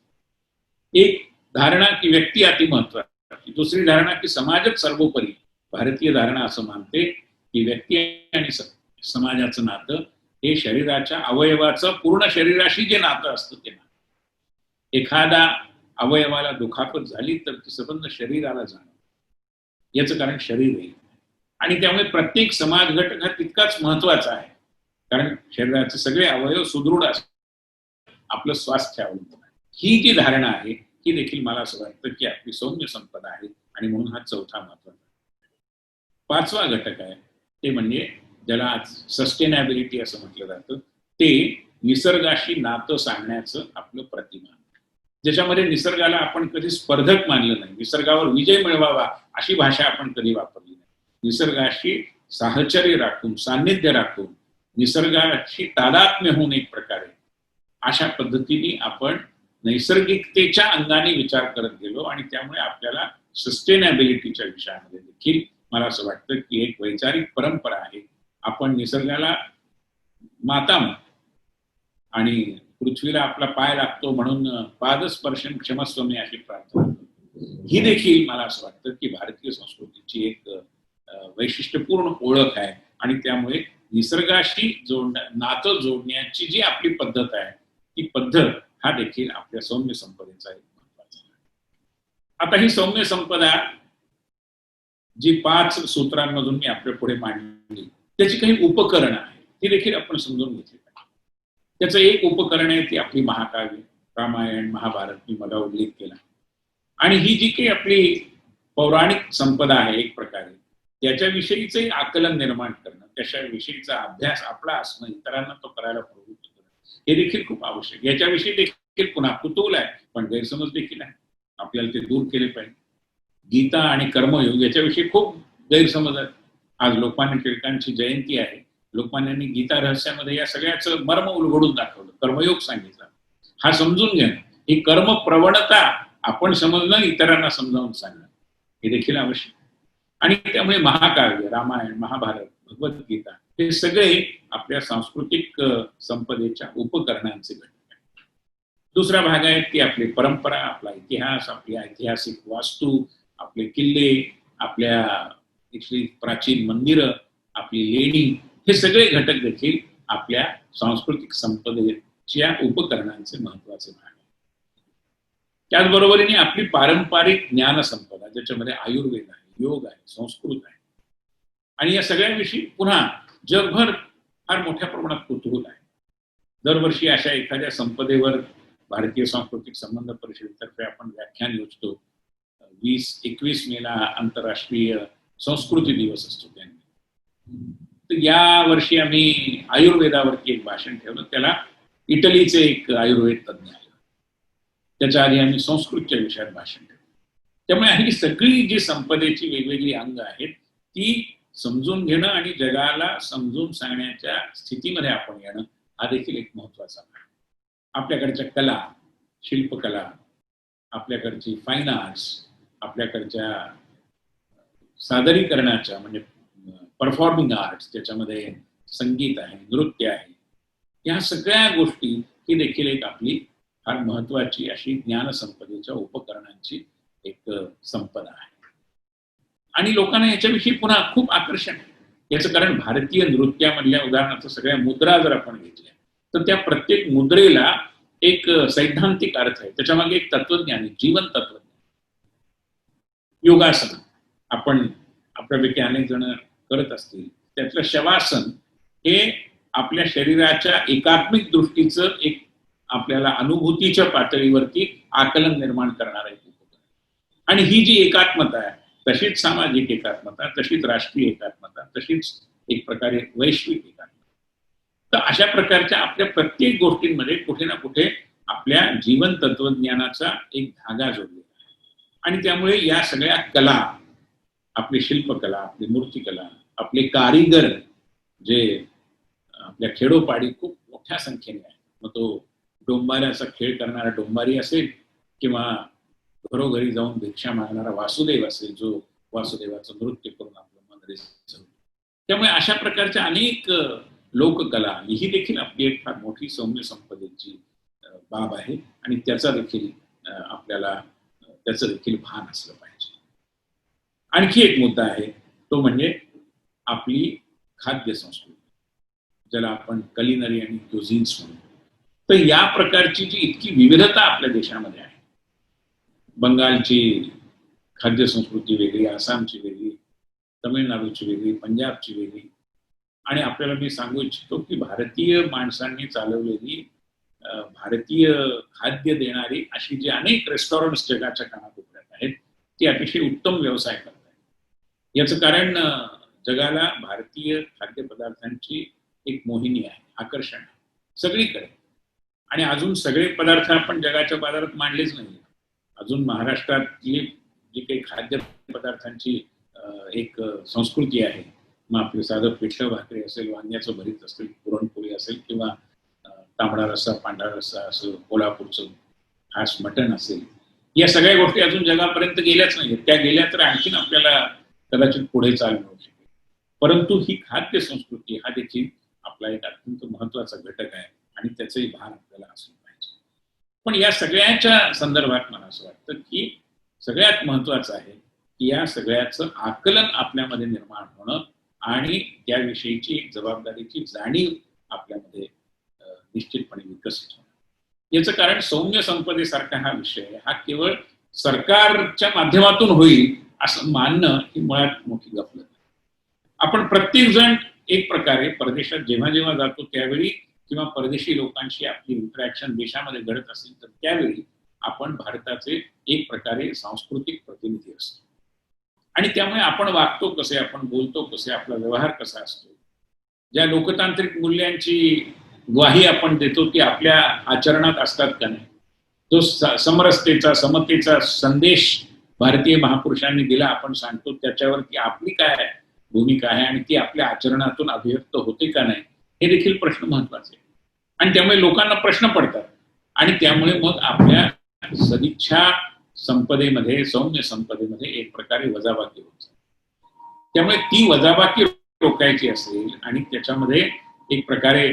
एक धारणा की व्यक्ती अति महत्वाची, दुसरी धारणा की समाजच सर्वोपरी. भारतीय धारणा असं मानते की व्यक्ती आणि समाजाचं नातं हे शरीराच्या अवयवाचं पूर्ण शरीराशी जे नातं असतं ते नातं. एखादा अवयवाला दुखापत झाली तर ती संबंध शरीराला जाणं, याचं कारण शरीर आहे. आणि त्यामुळे प्रत्येक समाज घटक हा तितकाच महत्वाचा आहे. कारण शरीराचे सगळे अवयव सुदृढ असतात, आपलं स्वास्थ्य अवलंबून आहे. ही जी धारणा आहे ही देखील मला असं वाटतं की आपली सौम्य संपदा आहे. आणि म्हणून हा चौथा महत्वाचा. पाचवा घटक आहे ते म्हणजे ज्याला आज सस्टेनॅबिलिटी असं म्हटलं जातं, ते निसर्गाशी नातं सांगण्याचं आपलं प्रतिमान, ज्याच्यामध्ये निसर्गाला आपण कधी स्पर्धक मानलं नाही, निसर्गावर विजय मिळवावा अशी भाषा आपण कधी वापरली नाही. निसर्गाशी साहचर्य राखून, सान्निध्य राखून, निसर्गाशी तादात्म्य होऊन एक प्रकारे अशा पद्धतीने आपण नैसर्गिकतेच्या अंगाने विचार करत गेलो. आणि त्यामुळे आपल्याला सस्टेनॅबिलिटीच्या विषयामध्ये देखील मला असं वाटतं की एक वैचारिक परंपरा आहे. आपण निसर्गाला माता म्हणतो आणि पृथ्वीला आपला पाय लागतो म्हणून पादस्पर्शन क्षमस्वमे अशी प्रार्थना. ही देखील मला असं वाटतं की भारतीय संस्कृतीची एक वैशिष्ट्यपूर्ण ओळख आहे. आणि त्यामुळे निसर्गाशी नातं जोडण्याची जी आपली पद्धत आहे ती पद्धत हा देखील आपल्या सौम्य संपदेचा एक महत्वाचा आहे. आता ही सौम्य संपदा जी 5 सूत्रांमधून मी आपल्या पुढे मांडली त्याची काही उपकरणं आहेत ती देखील आपण समजून घेतली पाहिजे. त्याचं एक उपकरण आहे ती आपली महाकाव्य, रामायण, महाभारत मी मला उल्लेख केला. आणि ही जी काही आपली पौराणिक संपदा आहे एक प्रकारे त्याच्याविषयीचं आकलन निर्माण करणं, त्याच्याविषयीचा अभ्यास आपला असणं, इतरांना तो करायला प्रवृत्त करणं हे देखील खूप आवश्यक. याच्याविषयी देखील पुन्हा कुतूहल आहे पण गैरसमज देखील आहे, आपल्याला ते दूर केले पाहिजे. गीता आणि कर्मयोग याच्याविषयी खूप गैरसमज आहेत. आज लोकमान्य टिळकांची जयंती आहे. लोकमान्यांनी गीता रहस्यामध्ये या सगळ्याचं मर्म उलगडून दाखवलं, कर्मयोग सांगितला. हा समजून घेणं, ही कर्म प्रवणता आपण समजणं, इतरांना समजावून सांगणं हे देखील आवश्यक. आणि त्यामुळे महाकाव्य, रामायण, महाभारत, भगवद्गीता हे सगळे आपल्या सांस्कृतिक संपदेच्या उपकरणांचे घटक आहेत. दुसरा भाग आहे की आपली परंपरा, आपला इतिहास, आपली ऐतिहासिक वास्तू, आपले किल्ले, आपल्या इथली प्राचीन मंदिरं, आपली लेणी, हे सगळे घटक देखील आपल्या सांस्कृतिक संपदेच्या उपकरणांचे महत्वाचे भाग आहेत. त्याचबरोबरीने आपली पारंपरिक ज्ञान संपदा, ज्याच्यामध्ये आयुर्वेद आहे, योग आहे, संस्कृत आहे, आणि या सगळ्यांविषयी पुन्हा जगभर फार मोठ्या प्रमाणात कुतूहल आहे. दरवर्षी अशा एखाद्या संपदेवर भारतीय सांस्कृतिक संबंध परिषदेतर्फे आपण व्याख्यान योजतो. 20-21 मेला आंतरराष्ट्रीय संस्कृती दिवस असतो. तर या वर्षी आम्ही आयुर्वेदावरती एक भाषण ठेवलं. त्याला इटलीचे एक आयुर्वेद तज्ञ आले. त्याच्या आधी आम्ही संस्कृतच्या विषयात भाषण ठेवलं. त्यामुळे ही सगळी जी संपदेची वेगवेगळी अंग आहेत ती समजून घेणं आणि जगाला समजून सांगण्याच्या स्थितीमध्ये आपण येणं हा देखील एक महत्वाचा भाग. आपल्याकडच्या कला, शिल्पकला, आपल्याकडची फाईन आर्ट्स, आपल्याकडच्या सादरीकरणाच्या म्हणजे परफॉर्मिंग आर्ट्स, त्याच्यामध्ये संगीत आहे, नृत्य आहे, या सगळ्या गोष्टी ही देखील एक आपली फार महत्वाची अशी ज्ञानसंपदेच्या उपकरणांची एक संपदा आहे. आणि लोकांना याच्याविषयी पुन्हा खूप आकर्षण आहे. याचं कारण भारतीय नृत्यामधल्या उदाहरणार्थ सगळ्या मुद्रा जर आपण घेतल्या तर त्या प्रत्येक मुद्रेला एक सैद्धांतिक अर्थ आहे, त्याच्यामागे एक तत्वज्ञान आहे, जीवन तत्वज्ञान. योगासन आपण आपल्यापैकी अनेक जण करत असतील, त्यातलं शवासन हे आपल्या शरीराच्या एकात्मिक दृष्टीचं एक आपल्याला अनुभूतीच्या पातळीवरती आकलन निर्माण करणार आहे. आणि ही जी एकात्मता आहे, तशीच सामाजिक एकात्मता, तशीच राष्ट्रीय एकात्मता, तशीच एक प्रकारे वैश्विक एकात्मता. तर अशा प्रकारच्या आपल्या प्रत्येक गोष्टींमध्ये कुठे ना कुठे आपल्या जीवन तत्वज्ञानाचा एक धागा जोडलेला आहे. आणि त्यामुळे या सगळ्या कला, आपली शिल्पकला, आपली मूर्तिकला, आपले कारिगर जे आपल्या खेडोपाडी खूप मोठ्या संख्येने आहे, मग तो डोंबाऱ्याचा खेळ करणारा डोंबारी असेल किंवा घरोघरी जाऊन भिक्षा मागणारा वासुदेव असेल, जो वासुदेवाचं नृत्य करून आपलं मन रिझवतं. त्यामुळे अशा प्रकारच्या अनेक लोककला ही देखील आपली एक फार मोठी सौम्य संपदेची बाब आहे. आणि त्याचा देखील आपल्याला त्याचं देखील भान असलं पाहिजे. आणखी एक मुद्दा आहे, तो म्हणजे आपली खाद्य संस्कृती, ज्याला आपण कलिनरी आणि क्युझिन्स म्हणतो. तर या प्रकारची जी इतकी विविधता आपल्या देशामध्ये आहे, बंगालची खाद्य संस्कृती वेगळी, आसामची वेगळी, तमिळनाडूची वेगळी, पंजाबची वेगळी, आणि आपल्याला मी सांगू इच्छितो की भारतीय माणसांनी चालवलेली भारतीय खाद्य देणारी अशी जी अनेक रेस्टॉरंट्स जगाच्या कानाकोपऱ्यात आहेत ती अतिशय उत्तम व्यवसाय करत आहेत. याचं कारण जगाला भारतीय खाद्यपदार्थांची एक मोहिनी आहे, आकर्षण आहे सगळीकडे. आणि अजून सगळे पदार्थ आपण जगाच्या बाजारात मांडलेच नाही. अजून महाराष्ट्रातली जी काही खाद्य पदार्थांची एक संस्कृती आहे, मग आपलं साधं पिठलं भाकरी असेल, वांग्याचं भरीत असेल, पुरणपोळी असेल, किंवा तांबडा रस्सा, पांढरा रस्सा असेल, कोल्हापूरचं खास मटण असेल, या सगळ्या गोष्टी अजून जगापर्यंत गेल्याच नाहीत. त्या गेल्या तर आणखीन आपल्याला कदाचित पुढे चाल मिळू शकेल. परंतु ही खाद्य संस्कृती हा देखील आपला एक अत्यंत महत्वाचा घटक आहे आणि त्याचंही भान आपल्याला असलं पाहिजे. पण या सगळ्याच्या संदर्भात मला असं वाटतं की सगळ्यात महत्वाचं आहे की या सगळ्याचं आकलन आपल्यामध्ये निर्माण होणं आणि त्याविषयीची एक जबाबदारीची जाणीव आपल्यामध्ये निश्चितपणे विकसित होणं. याचं कारण सौम्य संपदेसारखा हा विषय हा केवळ सरकारच्या माध्यमातून होईल असं मानणं ही मुळात मोठी गफलत आहे. आपण प्रत्येक जण एक प्रकारे परदेशात जेव्हा जेव्हा जातो त्यावेळी किंवा परदेशी लोकांशी आपली इंटरॅक्शन देशामध्ये घडत असेल तर त्यावेळी आपण भारताचे एक प्रकारे सांस्कृतिक प्रतिनिधी असतो. आणि त्यामुळे आपण वागतो कसे, आपण बोलतो कसे, आपला व्यवहार कसा असतो, ज्या लोकतांत्रिक मूल्यांची ग्वाही आपण देतो ती आपल्या आचरणात असतात का नाही, जो समरसतेचा, समतेचा संदेश भारतीय महापुरुषांनी दिला आपण सांगतो त्याच्यावरती आपली काय भूमिका आहे आणि ती आपल्या आचरणातून अभिव्यक्त होते का नाही हे देखील प्रश्न महत्वाचे. आणि त्यामुळे लोकांना प्रश्न पडतात आणि त्यामुळे मग आपल्या सदिच्छा संपदेमध्ये सौम्य संपदेमध्ये एक प्रकारे वजाबाकी होत जाते. त्यामुळे ती वजाबाकी रोखायची असेल आणि त्याच्यामध्ये एक प्रकारे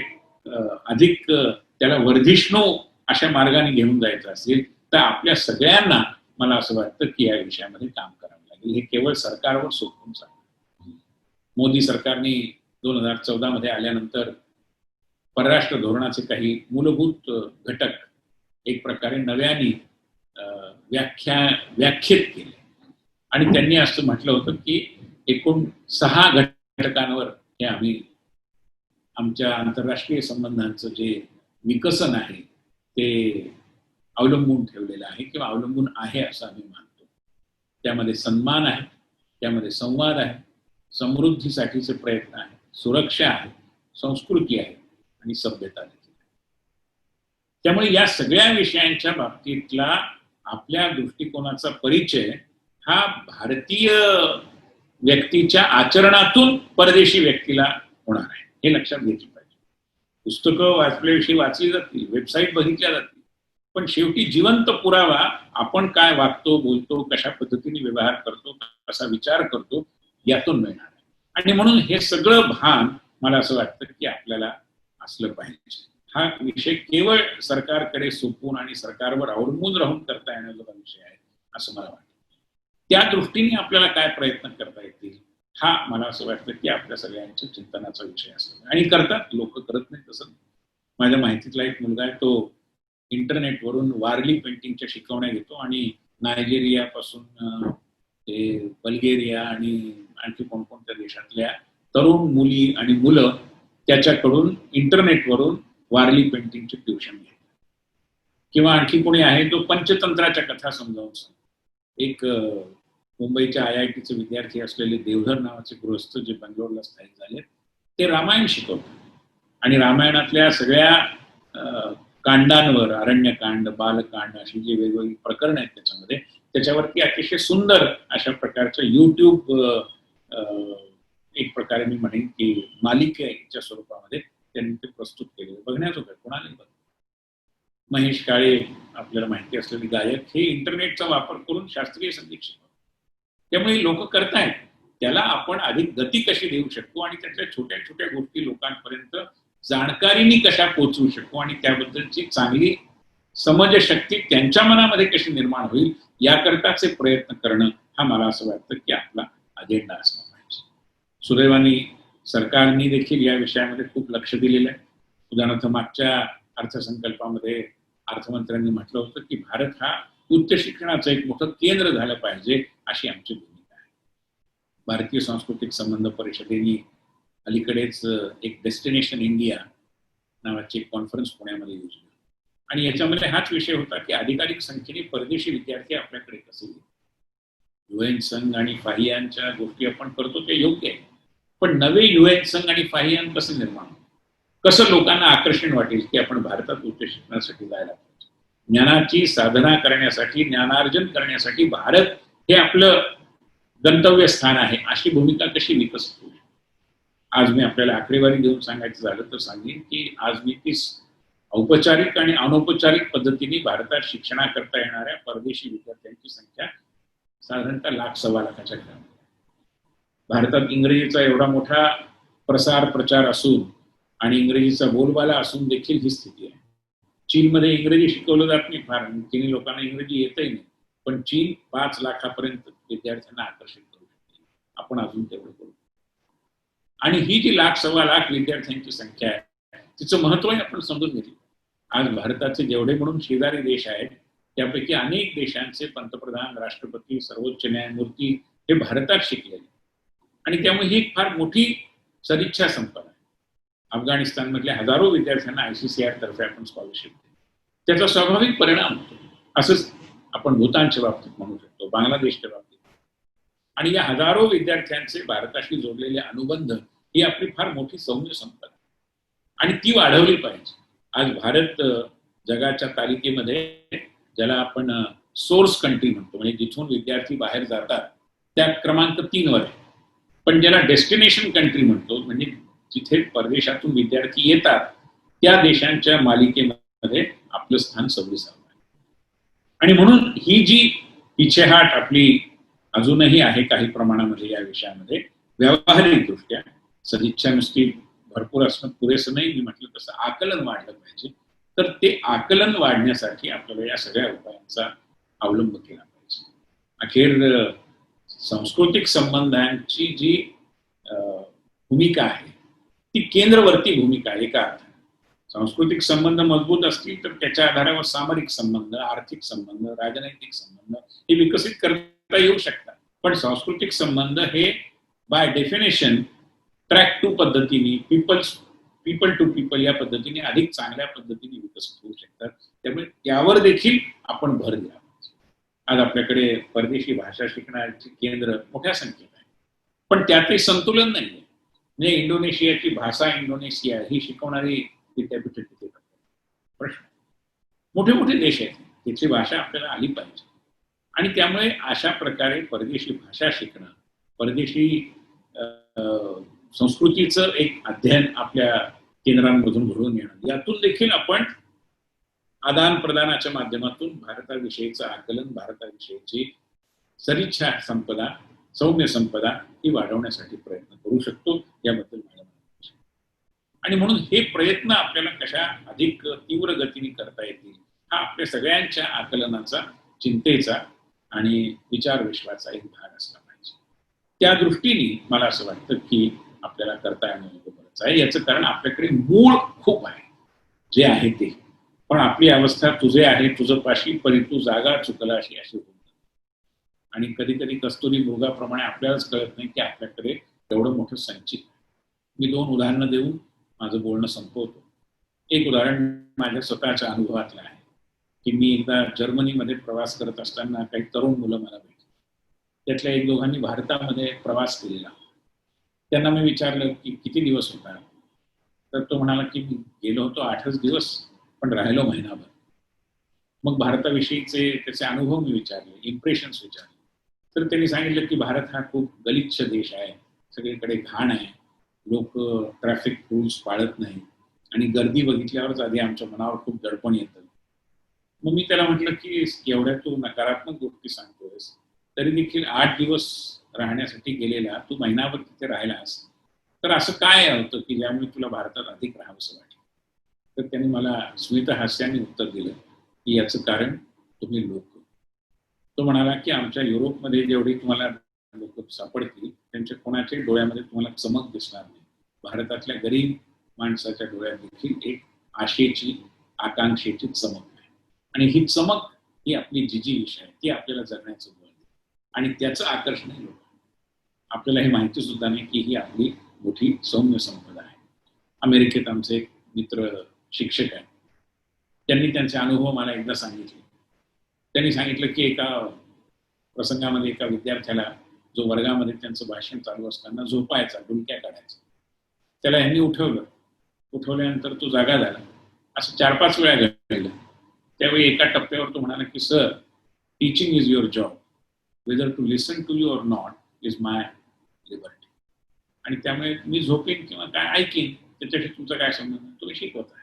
अधिक त्याला वर्धिष्णू अशा मार्गाने घेऊन जायचं असेल तर आपल्या सगळ्यांना मला असं वाटतं की या विषयामध्ये काम करावं लागेल. हे केवळ सरकारवर सोपवून चालतं. मोदी सरकारने 2014 मध्ये आल्यानंतर परराष्ट्र धोरणाचे काही मूलभूत घटक एक प्रकारे नव्याने व्याख्यित केले आणि त्यांनी असं म्हटलं होतं की एकूण 6 घटकांवर हे आम्ही आमच्या आंतरराष्ट्रीय संबंधांचं जे विकसन आहे ते अवलंबून ठेवलेलं आहे किंवा अवलंबून आहे असं आम्ही मानतो. त्यामध्ये सन्मान आहे, त्यामध्ये संवाद आहे, समृद्धीसाठीचे प्रयत्न आहे, सुरक्षा आहे, संस्कृती आहे आणि सभ्यता देखील. त्यामुळे या सगळ्या विषयांच्या बाबतीतला आपल्या दृष्टिकोनाचा परिचय हा भारतीय व्यक्तीच्या आचरणातून परदेशी व्यक्तीला होणार आहे हे लक्षात घेतलं पाहिजे. पुस्तकं वाचल्याविषयी वाचली जातील, वेबसाईट बघितल्या जातील, पण शेवटी जिवंत पुरावा आपण काय वागतो, बोलतो, कशा पद्धतीने व्यवहार करतो, कसा विचार करतो यातून मिळणार आहे. आणि म्हणून हे सगळं भान मला असं वाटतं की आपल्याला असलं पाहिजे. हा विषय केवळ सरकारकडे सोपवून आणि सरकारवर अवलंबून राहून करता येण्याचा विषय आहे असं मला वाटतं. त्या दृष्टीने आपल्याला काय प्रयत्न करता येतील हा मला असं वाटतं की आपल्या सगळ्यांच्या चिंतनाचा विषय असतो. आणि करतात लोक, करत नाही तसं. माझ्या माहितीतला एक मुलगा आहे, तो इंटरनेटवरून वारली पेंटिंगच्या शिकवण्या घेतो आणि नायजेरियापासून ते बल्गेरिया आणि आणखी कोणकोणत्या देशातल्या तरुण मुली आणि मुलं त्याच्याकडून इंटरनेटवरून वारली पेंटिंगचे ट्युशन घेतात. किंवा आणखी कोणी आहे तो पंचतंत्राच्या कथा समजावून सांगतो. एक मुंबईच्या IITचे विद्यार्थी असलेले देवधर नावाचे गृहस्थ जे बंगलोरला स्थायिक झाले ते रामायण शिकवतात आणि रामायणातल्या सगळ्या कांडांवर, अरण्यकांड, बालकांड अशी जी वेगवेगळी प्रकरण आहेत त्याच्यामध्ये त्याच्यावरती अतिशय सुंदर अशा प्रकारचं YouTube एक प्रकारे मी म्हणेन की मालिकेच्या स्वरूपामध्ये त्यांनी ते प्रस्तुत केले. बघण्याजोगं कोणालाही बघ. महेश काळे आपल्याला माहिती असलेले गायक हे इंटरनेटचा वापर करून शास्त्रीय संगीत शिकवतात. त्यामुळे लोक करतायत. त्याला आपण अधिक गती कशी देऊ शकतो आणि त्याच्या छोट्या छोट्या गोष्टी लोकांपर्यंत जाणकारीने कशा पोहोचवू शकतो आणि त्याबद्दलची चांगली समजशक्ती त्यांच्या मनामध्ये कशी निर्माण होईल याकरताचे प्रयत्न करणं हा मला असं वाटतं की आपला अजेंडा असला पाहिजे. सुदैवाने सरकारने देखील या विषयामध्ये खूप लक्ष दिलेलं आहे. उदाहरणार्थ मागच्या अर्थसंकल्पामध्ये अर्थमंत्र्यांनी म्हटलं होतं की भारत हा उच्च शिक्षणाचं एक मोठं केंद्र झालं पाहिजे अशी आमची भूमिका आहे. भारतीय सांस्कृतिक संबंध परिषदेने अलीकडेच एक डेस्टिनेशन इंडिया नावाची एक कॉन्फरन्स पुण्यामध्ये योजली आणि याच्यामध्ये हाच विषय होता की अधिकाधिक संख्येने परदेशी विद्यार्थी आपल्याकडे कसे येतील. UN संघ आणि फाहियांच्या गोष्टी आपण करतो ते योग्य आहे, पण नवे UN संघ आणि फाहियान कसे निर्माण, कसं लोकांना आकर्षण वाटेल की आपण भारतात उच्च शिक्षणासाठी जायला पाहिजे. ज्ञानाची साधना करण्यासाठी, ज्ञानार्जन करण्यासाठी भारत हे आपलं गंतव्य स्थान आहे अशी भूमिका कशी विकसित होईल. आज मी आपल्याला आकडेवारी देऊन सांगायचं झालं तर सांगेन की आज मी 30 औपचारिक आणि अनौपचारिक पद्धतीने भारतात शिक्षणाकरता येणाऱ्या परदेशी विद्यार्थ्यांची संख्या साधारणतः 1,00,000-1,25,000 घरात. भारतात इंग्रजीचा एवढा मोठा प्रसार प्रचार असून आणि इंग्रजीचा बोलबाला असून देखील ही स्थिती आहे. चीनमध्ये इंग्रजी शिकवलं जात नाही फार, चीनी लोकांना इंग्रजी येतही नाही, पण चीन 5 लाखापर्यंत विद्यार्थ्यांना आकर्षित करू शकते. आपण अजून तेवढं करू. आणि ही जी 1,00,000-1,25,000 विद्यार्थ्यांची संख्या आहे तिचं महत्वही आपण समजून घेतलं. आज भारताचे जेवढे म्हणून शेजारी देश आहेत त्यापैकी अनेक देशांचे पंतप्रधान, राष्ट्रपती, सर्वोच्च न्यायमूर्ती हे भारतात शिकलेले आणि त्यामुळे ही एक फार मोठी सदिच्छा संपदा आहे. अफगाणिस्तानमधल्या हजारो विद्यार्थ्यांना ICCR तर्फे आपण स्कॉलरशिप देतो. त्याचा स्वाभाविक परिणाम होतो. असंच आपण भूतानच्या बाबतीत म्हणू शकतो, बांगलादेशच्या बाबतीत. आणि या हजारो विद्यार्थ्यांचे भारताशी जोडलेले अनुबंध ही आपली फार मोठी सौम्य संपदा आणि ती वाढवली पाहिजे. आज भारत जगाच्या तालिकेमध्ये ज्याला आपण सोर्स कंट्री म्हणतो, म्हणजे जिथून विद्यार्थी बाहेर जातात त्या क्रमांक 3 वर आहे. पण ज्याला डेस्टिनेशन कंट्री म्हणतो, म्हणजे जिथे परदेशातून विद्यार्थी येतात त्या देशांच्या मालिकेमध्ये आपलं स्थान 26 आहे. आणि म्हणून ही जी पिछेहाट आपली अजूनही आहे काही प्रमाणामध्ये या विषयामध्ये, व्यावहारिक दृष्ट्या सदिच्छा नुसती भरपूर असणं पुरेसं नाही, मी म्हटलं तसं आकलन वाढलं पाहिजे. तर ते आकलन वाढण्यासाठी आपल्याला या सगळ्या उपायांचा अवलंब केला पाहिजे. अखेर सांस्कृतिक संबंधांची जी भूमिका आहे ती केंद्रवर्ती भूमिका आहे. एका अर्थाने सांस्कृतिक संबंध मजबूत असतील तर त्याच्या आधारावर सामरिक संबंध, आर्थिक संबंध, राजनैतिक संबंध हे विकसित करता येऊ शकतात. पण सांस्कृतिक संबंध हे बाय डेफिनेशन ट्रॅक टू पद्धतीने, पीपल टू पीपल या पद्धतीने अधिक चांगल्या पद्धतीने विकसित होऊ शकतात. त्यामुळे त्यावर देखील आपण भर दिला पाहिजे. आज आपल्याकडे परदेशी भाषा शिकण्याचे केंद्र मोठ्या संख्येत आहे, पण त्यातही संतुलन नाहीये. म्हणजे इंडोनेशियाची भाषा इंडोनेशिया ही शिकवणारी विद्यापीठ तिथे प्रश्न, मोठे मोठे देश आहेत, तिथली भाषा आपल्याला आली पाहिजे. आणि त्यामुळे अशा प्रकारे परदेशी भाषा शिकणं, परदेशी संस्कृतीचं एक अध्ययन आपल्या केंद्रांमधून घडून येणं, यातून देखील आपण आदान प्रदानाच्या माध्यमातून भारताविषयीचं आकलन, भारताविषयीची सदिच्छा संपदा, सौम्य संपदा ही वाढवण्यासाठी प्रयत्न करू शकतो. याबद्दल मला माहिती. आणि म्हणून हे प्रयत्न आपल्याला कशा अधिक तीव्र गतीने करता येतील हा आपल्या सगळ्यांच्या आकलनाचा, चिंतेचा आणि विचार विश्वाचा एक भाग असला पाहिजे. त्या दृष्टीने मला असं वाटतं की आपल्याला करता येणं बरंच आहे. याचं कारण आपल्याकडे मूळ खूप आहे जे आहे ते, पण आपली अवस्था तुझे आहे तुझं पाशी परी तू जागा चुकला अशी होती. आणि कधी कधी कस्तुरी मृगाप्रमाणे आपल्यालाच कळत नाही की आपल्याकडे एवढं मोठं संचित. मी 2 उदाहरणं देऊन माझं बोलणं संपवतो. एक उदाहरण माझ्या स्वतःच्या अनुभवातलं आहे की मी एकदा जर्मनीमध्ये प्रवास करत असताना काही तरुण मुलं मला भेटली. त्यातल्या 1-2 भारतामध्ये प्रवास केलेला. त्यांना मी विचारलं की किती दिवस होता, तर तो म्हणाला की मी गेलो होतो 8च दिवस, पण राहिलो महिनाभर. मग भारताविषयीचे त्याचे अनुभव मी विचारले, इम्प्रेशन्स विचारले. तर त्यांनी सांगितलं की भारत हा खूप गलिच्छ देश आहे, सगळीकडे घाण आहे, लोक ट्रॅफिक रूल्स पाळत नाही आणि गर्दी बघितल्यावरच आधी आमच्या मनावर खूप दडपण येतं. मग मी त्याला म्हटलं की एवढ्या तू नकारात्मक गोष्टी सांगतोयस, तरी देखील 8 दिवस राहण्यासाठी गेलेला तू महिनाभर तिथे राहिलास, तर असं काय होतं की ज्यामुळे तुला भारतात अधिक राहावंसं वाटलं? तर त्यांनी मला स्मित हास्याने उत्तर दिलं की याचं कारण तुम्ही लोक. तो म्हणाला की आमच्या युरोपमध्ये जेवढी तुम्हाला लोक सापडतील त्यांच्या कोणाच्याही डोळ्यामध्ये तुम्हाला चमक दिसणार नाही. भारतातल्या गरीब माणसाच्या डोळ्यात देखील एक आशेची, आकांक्षेची चमक आहे. आणि ही चमक ही आपली जी विषय आहे ती आपल्याला जगण्याचं बळ आहे. आणि त्याचं आकर्षण आहे लोक. आपल्याला हे माहिती सुद्धा नाही की ही आपली मोठी सौम्य संपदा आहे. अमेरिकेत आमचे एक मित्र शिक्षक आहेत, त्यांनी त्यांचे अनुभव मला एकदा सांगितले. त्यांनी सांगितलं की एका प्रसंगामध्ये एका विद्यार्थ्याला, जो वर्गामध्ये त्यांचं भाषण चालू असताना झोपायचा, डुलक्या काढायचा, त्याला यांनी उठवल्यानंतर तो जागा झाला. असं 4-5 वेळा घडलं. त्यावेळी एका टप्प्यावर तो म्हणाला की sir, teaching is your job, whether to listen to you or not is my liberty. आणि त्यामुळे मी झोपेन किंवा काय ऐकेन त्याच्याशी तुमचा काय संबंध, तुम्ही शिकवता.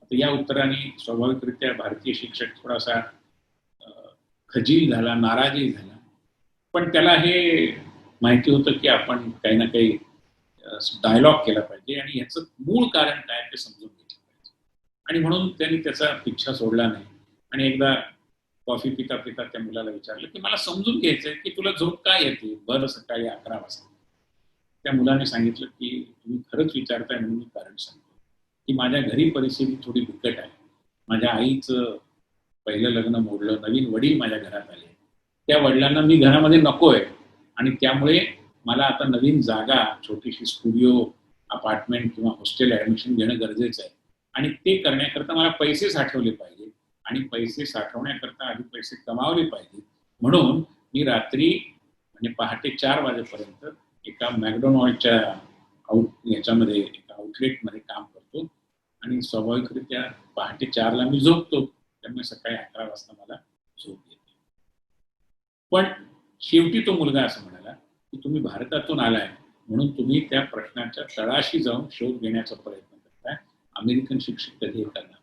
आता या उत्तराने स्वाभाविकरित्या भारतीय शिक्षक थोडासा खजील झाला, नाराजही झाला. पण त्याला हे माहिती होतं की आपण काही ना काही डायलॉग केला पाहिजे आणि ह्याचं मूळ कारण काय ते समजून घेतलं पाहिजे. आणि म्हणून त्यांनी त्याचा पिच्छा सोडला नाही. आणि एकदा कॉफी पिता पिता त्या मुलाला विचारलं की मला समजून घ्यायचंय की तुला झोप काय येते बरं सकाळी 11 वाजता. त्या मुलाने सांगितलं की तुम्ही खरंच विचारताय म्हणून मी कारण सांगतो की माझ्या घरी परिस्थिती थोडी बिकट आहे. माझ्या आईचं पहिलं लग्न मोडलं, नवीन वडील माझ्या घरात आले. त्या वडिलांना मी घरामध्ये नकोय आणि त्यामुळे मला आता नवीन जागा, छोटीशी स्टुडिओ, अपार्टमेंट किंवा हॉस्टेल ऍडमिशन घेणं गरजेचं आहे. आणि ते करण्याकरता मला पैसे साठवले पाहिजे आणि पैसे साठवण्याकरता आधी पैसे कमावले पाहिजे. म्हणून मी रात्री म्हणजे पहाटे 4 वाजेपर्यंत एका मॅकडोनॉल्डच्या याच्यामध्ये एका आउटलेटमध्ये काम करतो आणि स्वाभाविकरित्या पहाटे 4ला मी झोपतो. त्यामुळे सकाळी 11 वाजता मला झोप येते. पण शेवटी तो मुलगा असं म्हणाला की तुम्ही भारतातून आलाय म्हणून तुम्ही त्या प्रश्नाच्या तळाशी जाऊन शोध घेण्याचा प्रयत्न करताय, अमेरिकन शिक्षक कधी हे करणार.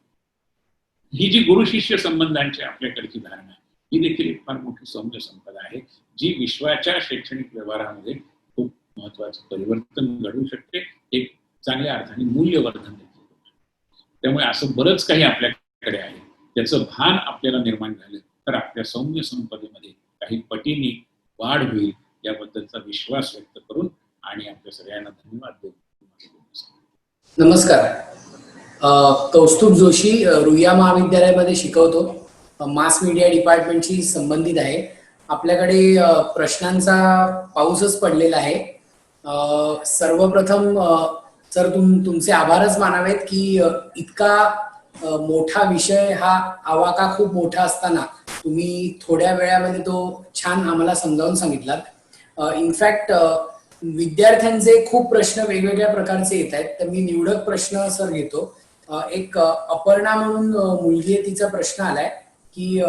ही जी गुरु शिष्य संबंधांची आपल्याकडची धारणा ही देखील एक फार मोठी सौम्य संपदा आहे, जी विश्वाच्या शैक्षणिक व्यवहारामध्ये खूप महत्वाचं परिवर्तन घडवू शकते, एक चांगल्या अर्थाने मूल्यवर्धन देखील करू शकते. त्यामुळे असं बरंच काही आपल्याकडे आहे, त्याचं भान आपल्याला निर्माण झालं तर आपल्या सौम्य संपदेमध्ये काही पटीने वाढ होईल याबद्दलचा विश्वास व्यक्त करून आणि आपल्या सगळ्यांना धन्यवाद देऊ. नमस्कार. कौस्तुभ जोशी रुईया महाविद्यालयामध्ये शिकवतो, मास मीडिया डिपार्टमेंटशी संबंधित आहे. आपल्याकडे प्रश्नांचा पाऊसच पडलेला आहे. सर्वप्रथम सर तुमचे आभारच मानावेत की इतका मोठा विषय हा आवाका खूप मोठा असताना तुम्ही थोड्या वेळामध्ये तो छान आम्हाला समजावून सांगितलात. इनफॅक्ट विद्यार्थ्यांचे खूप प्रश्न वेगवेगळ्या प्रकारचे येत आहेत, तर मी निवडक प्रश्न सर घेतो. एक अपर्णा म्हणून मुलगी आहे, तिचा प्रश्न आलाय की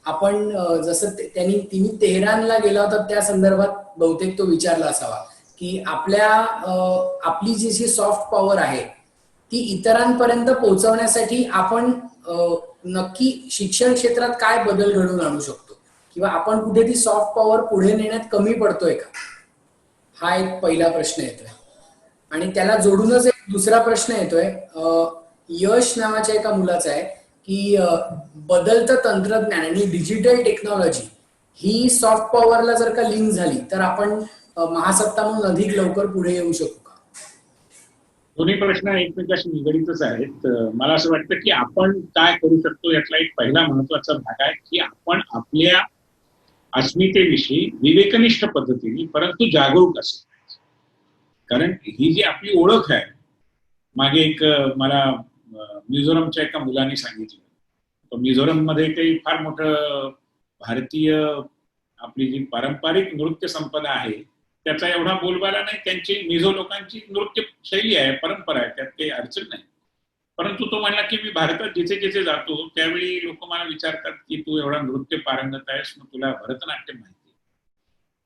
आपण जसं तिने तेहरानला गेला होता त्या संदर्भात बहुतेक तो विचारला असावा की आपली जी सॉफ्ट पॉवर आहे ती इतरांपर्यंत पोहोचवण्यासाठी आपण नक्की शिक्षण क्षेत्रात काय बदल घडवून आणू शकतो किंवा आपण कुठे ती सॉफ्ट पॉवर पुढे नेण्यात कमी पडतोय का, हा एक पहिला प्रश्न येतोय. आणि त्याला जोडूनच एक दुसरा प्रश्न येतोय यश नावाच्या एका मुलाचा आहे की बदलतं तंत्रज्ञान आणि डिजिटल टेक्नॉलॉजी ही सॉफ्ट पॉवरला जर का लिंक झाली तर आपण महासत्ता म्हणून अधिक लवकर पुढे येऊ शकू का? दोन्ही प्रश्न एकमेकाशी निगडीतच आहेत. मला असं वाटतं की आपण काय करू शकतो यातला एक पहिला महत्वाचा भाग आहे की आपण आपल्या अस्मितेविषयी विवेकनिष्ठ पद्धतीने परंतु जागरूक असतो. कारण ही जी आपली ओळख आहे, मागे एक मला मिझोरमच्या एका मुलाने सांगितलं, मिझोरम मध्ये काही फार मोठं भारतीय आपली जी पारंपरिक नृत्य संपदा आहे त्याचा एवढा बोलबाला नाही. त्यांची मिझो लोकांची नृत्य शैली आहे, परंपरा आहे, त्यात काही अडचण नाही. परंतु तो म्हणला की मी भारतात जिथे जिथे जातो त्यावेळी लोक मला विचारतात की तू एवढा नृत्य पारंगत आहेस, मग तुला भरतनाट्यम माहिती?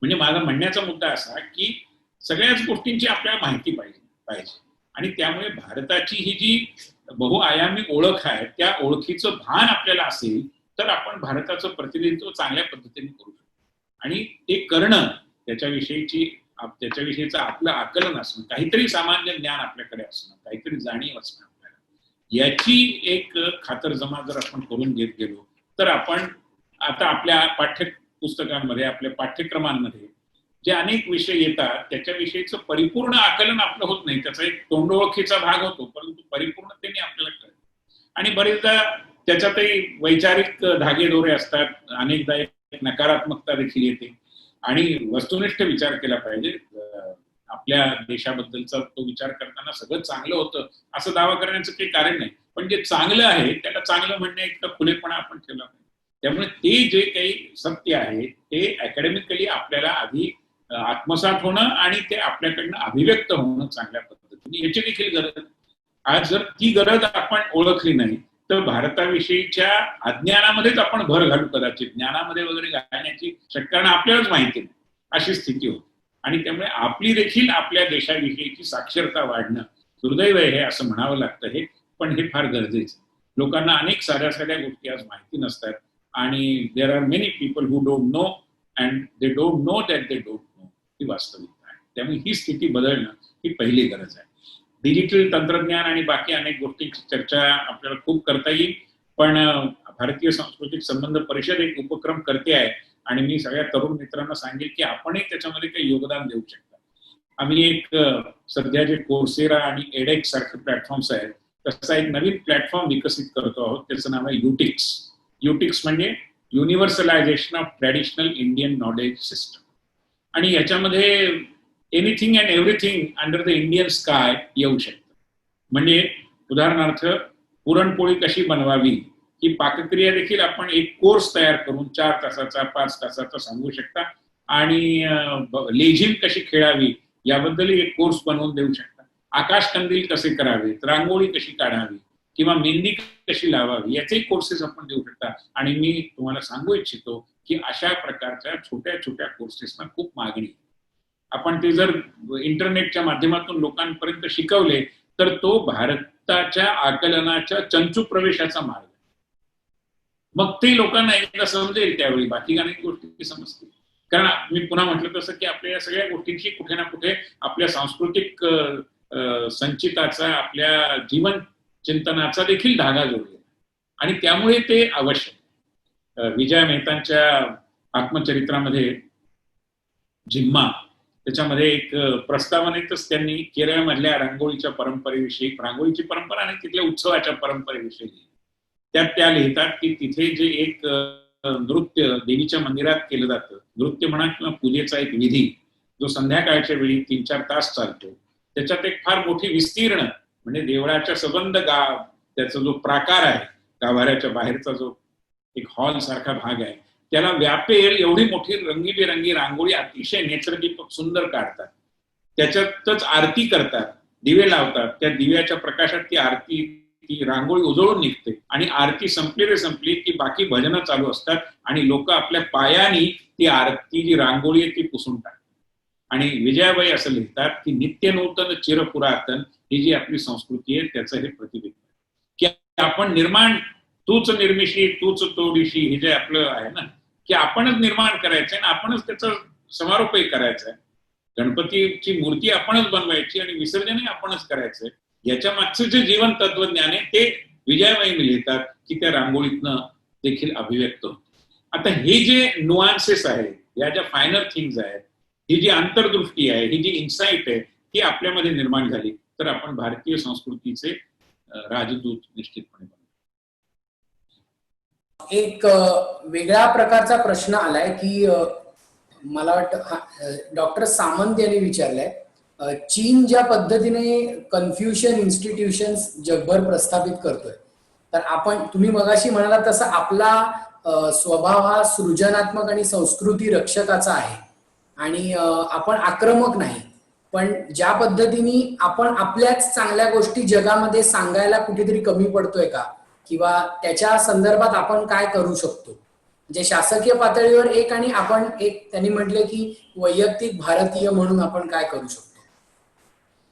म्हणजे माझा म्हणण्याचा मुद्दा असा की सगळ्याच गोष्टींची आपल्याला माहिती पाहिजे आणि त्यामुळे भारताची ही जी बहुआयामी ओळख आहे त्या ओळखीचं भान आपल्याला असेल तर आपण भारताचं प्रतिनिधित्व चांगल्या पद्धतीने करू शकतो. आणि ते करणं त्याच्याविषयीचं आपलं आकलन असणं, काहीतरी सामान्य ज्ञान आपल्याकडे असणं, काहीतरी जाणीव असणं आपल्याला, याची एक खातरजमा जर आपण करून घेत गेलो तर आपण आता आपल्या पाठ्यपुस्तकांमध्ये आपल्या पाठ्यक्रमांमध्ये जे अनेक विषय येतात त्याच्याविषयीचं परिपूर्ण आकलन आपलं होत नाही. त्याचा एक तोंडओळखीचा भाग होतो परंतु परिपूर्णतेने आपल्याला कळतं. आणि बरेचदा त्याच्यातही वैचारिक धागेदोरे असतात, अनेकदा एक नकारात्मकता देखील येते आणि वस्तुनिष्ठ विचार केला पाहिजे. आपल्या देशाबद्दलचा तो विचार करताना सगळं चांगलं होतं असं दावा करण्याचं काही कारण नाही, पण जे चांगलं आहे त्याला चांगलं म्हणण्या इतका खुलेपणा आपण ठेवला पाहिजे. त्यामुळे ते जे काही सत्य आहे ते अकॅडमिकली आपल्याला आधी आत्मसात होणं आणि ते आपल्याकडनं अभिव्यक्त होणं चांगल्या पद्धतीने, याची देखील गरज. आज जर ती गरज आपण ओळखली नाही तर भारताविषयीच्या अज्ञानामध्येच आपण भर घालू, कदाचित ज्ञानामध्ये वगैरे घालण्याची शक्यता आपल्यालाच माहिती नाही, अशी स्थिती होती. आणि त्यामुळे आपली देखील आपल्या देशाविषयीची साक्षरता वाढणं दुर्दैव आहे असं म्हणावं लागतं हे, पण हे फार गरजेचं. लोकांना अनेक साऱ्या गोष्टी आज माहिती नसतात आणि there are many people who don't know and they don't know that they don't know, ही वास्तविकता आहे. त्यामुळे ही स्थिती बदलणं ही पहिली गरज आहे. डिजिटल तंत्रज्ञान आणि बाकी अनेक गोष्टींची चर्चा आपल्याला खूप करता येईल, पण भारतीय सांस्कृतिक संबंध परिषद एक उपक्रम करते आहे आणि मी सगळ्या तरुण मित्रांना सांगेल की आपणही त्याच्यामध्ये काही योगदान देऊ शकता. आम्ही एक सध्या जे कोर्सेरा आणि एडेक्स सारखे प्लॅटफॉर्म्स आहेत तसा एक नवीन प्लॅटफॉर्म विकसित करतो आहोत. त्याचं नाव आहे युटिक्स. युटिक्स म्हणजे universalisation of traditional Indian knowledge system. आणि याच्यामध्ये anything and everything under the Indian sky येऊ शकतं. म्हणजे उदाहरणार्थ पुरणपोळी कशी बनवावी ही पाकक्रिया देखील आपण एक कोर्स तयार करून 4 तासाचा 5 तासाचा सांगू शकता. आणि लेझिम कशी खेळावी याबद्दलही एक कोर्स बनवून देऊ शकता. आकाशकंदील कसे करावेत, रांगोळी कशी काढावी किंवा मेहंदी कशी लावावी याचे कोर्सेस आपण देऊ शकता. आणि मी तुम्हाला सांगू इच्छितो की अशा प्रकारच्या छोट्या छोट्या कोर्सेसना खूप मागणी. आपण ते जर इंटरनेटच्या माध्यमातून लोकांपर्यंत शिकवले तर तो भारताच्या आकलनाच्या चंचू प्रवेशाचा मार्ग. मग ते लोकांना एकदा समजेल त्यावेळी बाकी अनेक गोष्टी समजतील. कारण मी पुन्हा म्हटलं तसं की आपल्या या सगळ्या गोष्टींशी कुठे ना कुठे आपल्या सांस्कृतिक संचिताचा, आपल्या जीवन चिंतनाचा देखील धागा जोडलेला आणि त्यामुळे ते आवश्यक. विजय मेहतांच्या आत्मचरित्रामध्ये जिम्मा त्याच्यामध्ये एक प्रस्तावनेतच त्यांनी केरळमधल्या रांगोळीच्या परंपरेविषयी, रांगोळीची परंपरा आणि तिथल्या उत्सवाच्या परंपरेविषयी त्यात त्या लिहितात की तिथे जे एक नृत्य देवीच्या मंदिरात केलं जातं, नृत्य म्हणा किंवा पूजेचा एक विधी जो संध्याकाळच्या वेळी 3-4 तास चालतो, त्याच्यात एक फार मोठी विस्तीर्ण म्हणजे देवळाच्या संबंध त्याचा जो प्राकार आहे, गाभाऱ्याच्या बाहेरचा जो एक हॉल सारखा भाग आहे, त्याला व्यापेल एवढी मोठी रंगीबेरंगी रांगोळी अतिशय नेत्रदीपक सुंदर काढतात. त्याच्यातच आरती करतात, दिवे लावतात. त्या दिव्याच्या प्रकाशात ती आरती, ती रांगोळी उजळून निघते आणि आरती संपली रे संपली की बाकी भजनं चालू असतात आणि लोक आपल्या पायानी ती आरती जी रांगोळी आहे ती पुसून टाकतात. आणि विजयाबाई असं लिहितात की नित्य नूतन चिरपुरातन ही जी आपली संस्कृती आहे त्याचं हे प्रतिबिंब की आपण निर्माण, तूच निर्मिशी तूच तोडीशी, हे जे आपलं आहे ना की आपणच निर्माण करायचंय आणि आपणच त्याचा समारोपही करायचा आहे. गणपतीची मूर्ती आपणच बनवायची आणि विसर्जनही आपणच करायचंय. याच्या मागचं जे जीवन तत्वज्ञान आहे ते विजयाबाई लिहितात की त्या रांगोळीतनं देखील अभिव्यक्त होतं. आता हे जे नुआन्सेस आहेत, या ज्या फायनल थिंग्स आहेत, ही जी अंतर्दृष्टी आहे, ही जी इन्साइट आहे, ही आपल्यामध्ये निर्माण झाली तर आपण भारतीय संस्कृतीचे राजदूत निश्चितपणे बनू. एक वेगळ्या प्रकारचा प्रश्न आलाय की मला वाटतं डॉक्टर सामंत यांनी विचारलाय, चीन ज्या पद्धतीने कन्फ्युशन इन्स्टिट्यूशन्स जगभर प्रस्थापित करतोय, तर तुम्ही मगाशी म्हणाला तसं आपला स्वभाव हा सृजनात्मक आणि संस्कृती रक्षकाचा आहे आणि आपण आक्रमक नाही, पण ज्या पद्धतीने आपण आपल्याच चांगल्या गोष्टी जगामध्ये सांगायला कुठेतरी कमी पडतोय का, किंवा त्याच्या संदर्भात आपण काय करू शकतो, म्हणजे शासकीय पातळीवर एक आणि आपण एक त्यांनी म्हटले की वैयक्तिक भारतीय म्हणून आपण काय करू शकतो.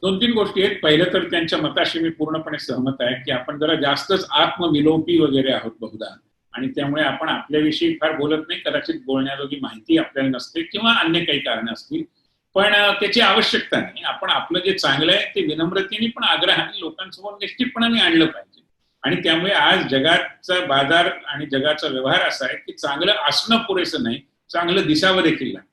2-3 गोष्टी आहेत. पहिलं तर त्यांच्या मताशी मी पूर्णपणे सहमत आहे की आपण जरा जास्तच आत्मविलोपी वगैरे आहोत बहुधा आणि त्यामुळे आपण आपल्याविषयी फार बोलत नाही. कदाचित बोलण्याजोगी माहिती आपल्याला नसते किंवा अन्य काही कारण असतील, पण त्याची आवश्यकता नाही. आपण आपलं जे चांगलं आहे ते विनम्रतेने पण आग्रहाने लोकांसमोर निश्चितपणाने आणलं पाहिजे. आणि त्यामुळे आज जगाचा बाजार आणि जगाचा व्यवहार असा आहे की चांगलं असणं पुरेसं नाही, चांगलं दिसावं देखील नाही.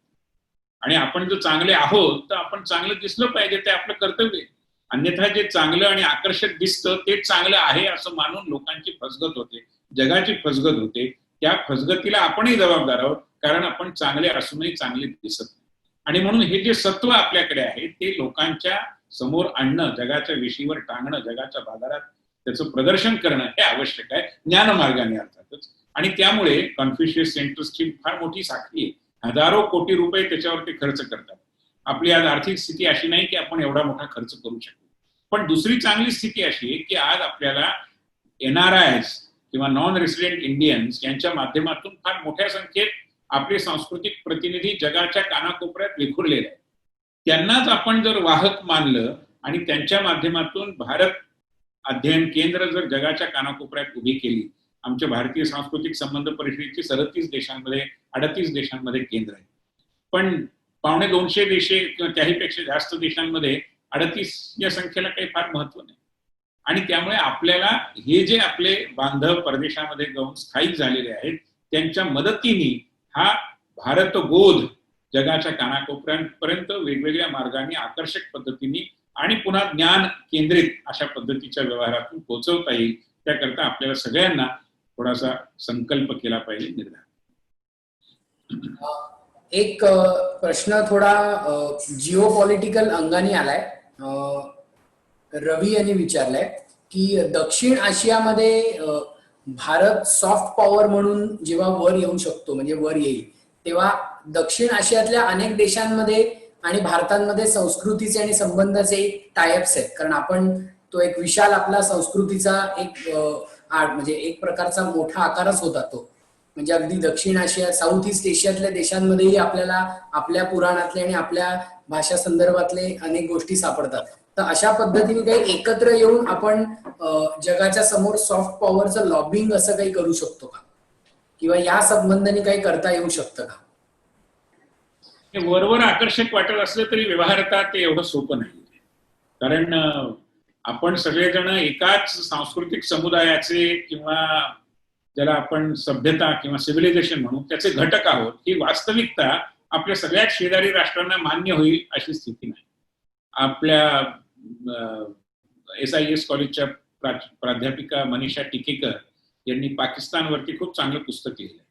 आणि आपण जर चांगले आहोत तर आपण चांगलं दिसलं पाहिजे, ते आपलं कर्तव्य आहे. अन्यथा जे चांगलं आणि आकर्षक दिसतं तेच चांगलं आहे असं मानून लोकांची फसगत होते, जगाची फसगत होते. त्या फसगतीला आपणही जबाबदार आहोत, कारण आपण चांगले असूनही चांगले दिसत नाही. आणि म्हणून हे जे सत्व आपल्याकडे आहे ते लोकांच्या समोर आणणं, जगाच्या विषयीवर टांगणं, जगाच्या बाजारात त्याचं प्रदर्शन करणं हे आवश्यक आहे, ज्ञानमार्गाने अर्थातच. आणि त्यामुळे कॉन्फ्युशियस सेंटर्सची फार मोठी साखळी आहे. हजारो कोटी रुपये त्याच्यावर ते खर्च करतात. आपली आज आर्थिक स्थिती अशी नाही की आपण एवढा मोठा खर्च करू शकतो. पण दुसरी चांगली स्थिती अशी आहे की आज आपल्याला NRIs किंवा नॉन रेसिडेंट इंडियन्स यांच्या माध्यमातून फार मोठ्या संख्येत आपले सांस्कृतिक प्रतिनिधी जगाच्या कानाकोपऱ्यात विखुरलेले आहेत. त्यांनाच आपण जर वाहक मानलं आणि त्यांच्या माध्यमातून भारत अध्ययन केंद्र जर जगाच्या कानाकोपऱ्यात उभी केली, आमच्या भारतीय सांस्कृतिक संबंध परिषदेची 38 देशांमध्ये केंद्र आहे. पण 250 देश किंवा त्याहीपेक्षा जास्त देशांमध्ये 38 या संख्येला काही फार महत्व नाही. आणि त्यामुळे आपल्याला हे जे आपले बांधव परदेशामध्ये जाऊन स्थायिक झालेले आहेत त्यांच्या मदतीने हा भारतबोध जगाच्या कानाकोपऱ्यांपर्यंत वेगवेगळ्या मार्गाने आकर्षक पद्धतीने आणि पुन्हा ज्ञान केंद्रित अशा पद्धतीच्या व्यवहारातून पोहोचवता येईल. त्याकरता आपल्याला सगळ्यांना थोडासा संकल्प केला पाहिजे, निर्धार. एक प्रश्न थोडा जिओपॉलिटिकल अंगाने आलाय. रवी यांनी विचारलाय की दक्षिण आशियामध्ये भारत सॉफ्ट पॉवर म्हणून जेव्हा वर येऊ शकतो, म्हणजे वर येईल, तेव्हा दक्षिण आशियातल्या अनेक देशांमध्ये आणि भारतामध्ये संस्कृतीचे आणि संबंधाचे एक टायअप्स आहेत. कारण आपण तो एक विशाल आपला संस्कृतीचा एक म्हणजे एक प्रकारचा मोठा आकारच होता तो. म्हणजे अगदी दक्षिण आशिया, साऊथ ईस्ट एशियातल्या देशांमध्येही आपल्याला आपल्या पुराणातले आणि आपल्या भाषा संदर्भातले अनेक गोष्टी सापडतात. तर अशा पद्धतीने काही एकत्र येऊन आपण जगाच्या समोर सॉफ्ट पॉवरचं लॉबिंग असं काही करू शकतो का, किंवा या संबंधाने काही करता येऊ शकतं का? हे वरवर आकर्षक वाटत असलं तरी व्यवहारता ते एवढं सोपं नाही. कारण आपण सगळेजण एकाच सांस्कृतिक समुदायाचे किंवा ज्याला आपण सभ्यता किंवा सिव्हिलायझेशन म्हणू त्याचे घटक आहोत, ही वास्तविकता आपल्या सगळ्याच शेजारी राष्ट्रांना मान्य होईल अशी स्थिती नाही. आपल्या SIS कॉलेजच्या प्राध्यापिका मनीषा टिकेकर यांनी पाकिस्तानवरती खूप चांगलं पुस्तक लिहिलं.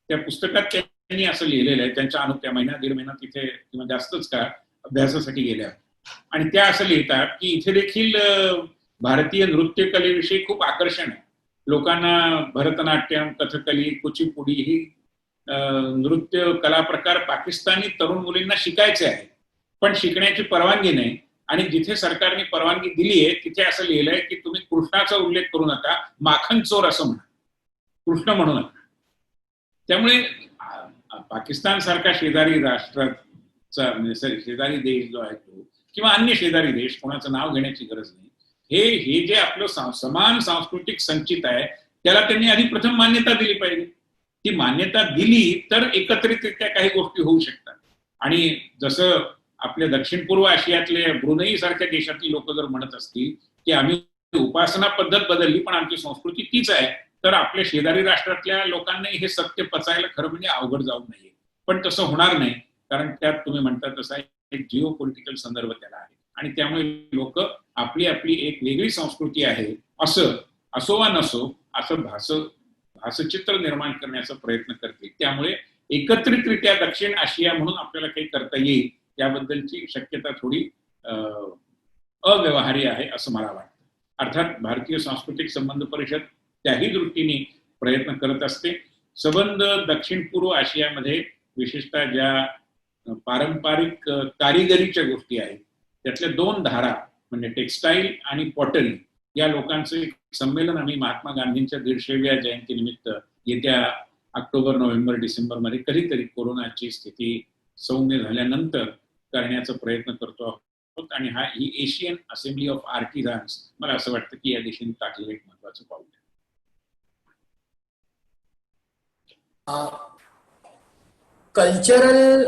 त्या पुस्तकात त्यांनी असं लिहिलेलं आहे, त्यांच्या त्या महिना दीड महिना तिथे किंवा जास्तच काळ अभ्यासासाठी गेल्या आणि त्या असं लिहितात की इथे देखील भारतीय नृत्य कलेविषयी खूप आकर्षण आहे. लोकांना भरतनाट्यम, कथकली, कुचिपुडी ही नृत्य कला प्रकार पाकिस्तानी तरुण मुलींना शिकायचे आहे, पण शिकण्याची परवानगी नाही. आणि जिथे सरकारने परवानगी दिली आहे तिथे असं लिहिलंय की तुम्ही कृष्णाचा उल्लेख करू नका, माखन चोर असं म्हणा, कृष्ण म्हणू नका. त्यामुळे पाकिस्तान सारखा शेजारी राष्ट्राचा शेजारी देश जो आहे तो किंवा अन्य शेजारी देश, कोणाचं नाव घेण्याची गरज नाही, हे जे आपलं समान सांस्कृतिक संचित आहे त्याला त्यांनी आधी प्रथम मान्यता दिली पाहिजे. ती मान्यता दिली तर एकत्रितरित्या काही गोष्टी होऊ शकतात. आणि जसं आपल्या दक्षिण पूर्व आशियातले ब्रुनेई सारख्या देशातली लोक जर म्हणत असतील की आम्ही उपासना पद्धत बदलली पण आमची संस्कृती तीच आहे, तर आपल्या शेजारी राष्ट्रातल्या लोकांनाही हे सत्य पचायला खरं म्हणजे अवघड जाऊ नये. पण तसं होणार नाही, कारण त्यात तुम्ही म्हणता तसा एक जिओ पॉलिटिकल संदर्भ त्याला आहे आणि त्यामुळे लोक आपली आपली एक वेगळी संस्कृती आहे असं असो वा नसो असं भासचित्र निर्माण करण्याचा प्रयत्न करतील. त्यामुळे एकत्रितरित्या दक्षिण आशिया म्हणून आपल्याला काही करता येईल याबद्दलची शक्यता थोडी अव्यवहार्य आहे असं मला वाटतं. अर्थात भारतीय सांस्कृतिक संबंध परिषद त्याही दृष्टीने प्रयत्न करत असते. संबंध दक्षिण पूर्व आशियामध्ये विशेषतः ज्या पारंपरिक कारिगरीच्या गोष्टी आहेत त्यातल्या दोन धारा म्हणजे टेक्स्टाईल आणि पॉटरी या लोकांचं एक संमेलन आम्ही महात्मा गांधींच्या 150व्या जयंतीनिमित्त येत्या ऑक्टोबर, नोव्हेंबर, डिसेंबर मध्ये कधीतरी कोरोनाची स्थिती सौम्य झाल्यानंतर करण्याचा प्रयत्न करतो आहोत. आणि ही एशियन असेंब्ली ऑफ आर्टिझन्स मला असं वाटतं की या दिशेने टाकलेलं एक महत्वाचं पाऊल आहे. कल्चरल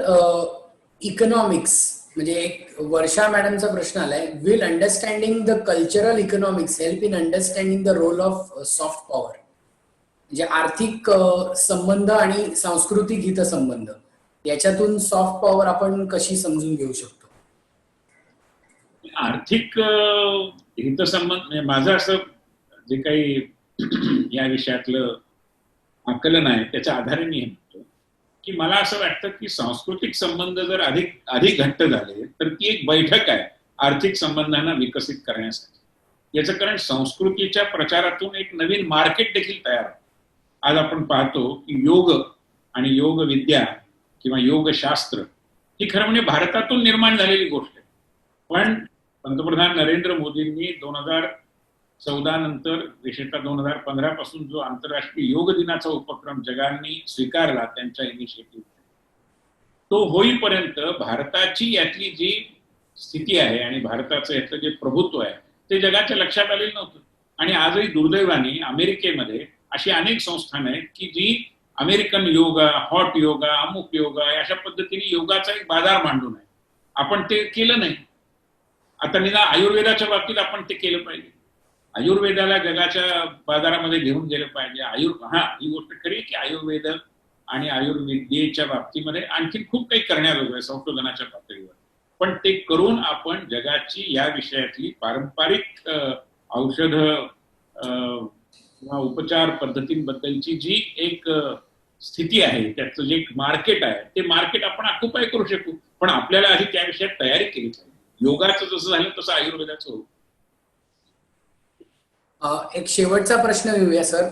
इकॉनॉमिक्स म्हणजे एक वर्षा मॅडमचा प्रश्न आलाय, will understanding the cultural economics help in understanding the role of soft power. म्हणजे आर्थिक संबंध आणि सांस्कृतिक हितसंबंध याच्यातून सॉफ्ट पॉवर आपण कशी समजून घेऊ शकतो? आर्थिक हितसंबंध माझं असं जे काही या विषयातलं आकलन आहे त्याच्या आधारे मी हे म्हणतो की मला असं वाटतं की सांस्कृतिक संबंध जर अधिक घट्ट झाले तर ती एक बैठक आहे आर्थिक संबंधांना विकसित करण्यासाठी. याचं कारण संस्कृतीच्या प्रचारातून एक नवीन मार्केट देखील तयार होतं. आज आपण पाहतो की योग आणि योग विद्या किंवा योगशास्त्र ही खरं म्हणजे भारतातून निर्माण झालेली गोष्ट आहे. पण पंतप्रधान नरेंद्र मोदींनी 2014 नंतर विशेषतः 2015 पासून जो आंतरराष्ट्रीय योग दिनाचा उपक्रम जगांनी स्वीकारला त्यांच्या इनिशिएटिव्ह, तो होईपर्यंत भारताची यातली जी स्थिती आहे आणि भारताचं यातलं जे प्रभुत्व आहे ते जगाच्या लक्षात आलेलं नव्हतं. आणि आजही दुर्दैवाने अमेरिकेमध्ये अशी अनेक संस्थान आहेत की जी अमेरिकन योगा, हॉट योगा, अमुक योगा अशा पद्धतीने योगाचा एक बाजार मांडून आहे. आपण ते केलं नाही. आता निदान आयुर्वेदाच्या बाबतीत आपण ते केलं पाहिजे. आयुर्वेदाला जगाच्या बाजारामध्ये घेऊन गेलं पाहिजे. ही गोष्ट खरी की आयुर्वेद आणि आयुर्विद्येच्या बाबतीमध्ये आणखी खूप काही करण्याजोगं आहे संशोधनाच्या पातळीवर. पण ते करून आपण जगाची या विषयातली पारंपरिक औषध किंवा उपचार पद्धतींबद्दलची जी एक स्थिती आहे त्याचं जे मार्केट आहे ते मार्केट आपण ऑक्युपाय करू शकू. पण आपल्याला आधी त्या विषयात तयारी केली पाहिजे. योगाचं जसं झालं तसं आयुर्वेदाचं होतं. एक शेवटचा प्रश्न घेऊया सर.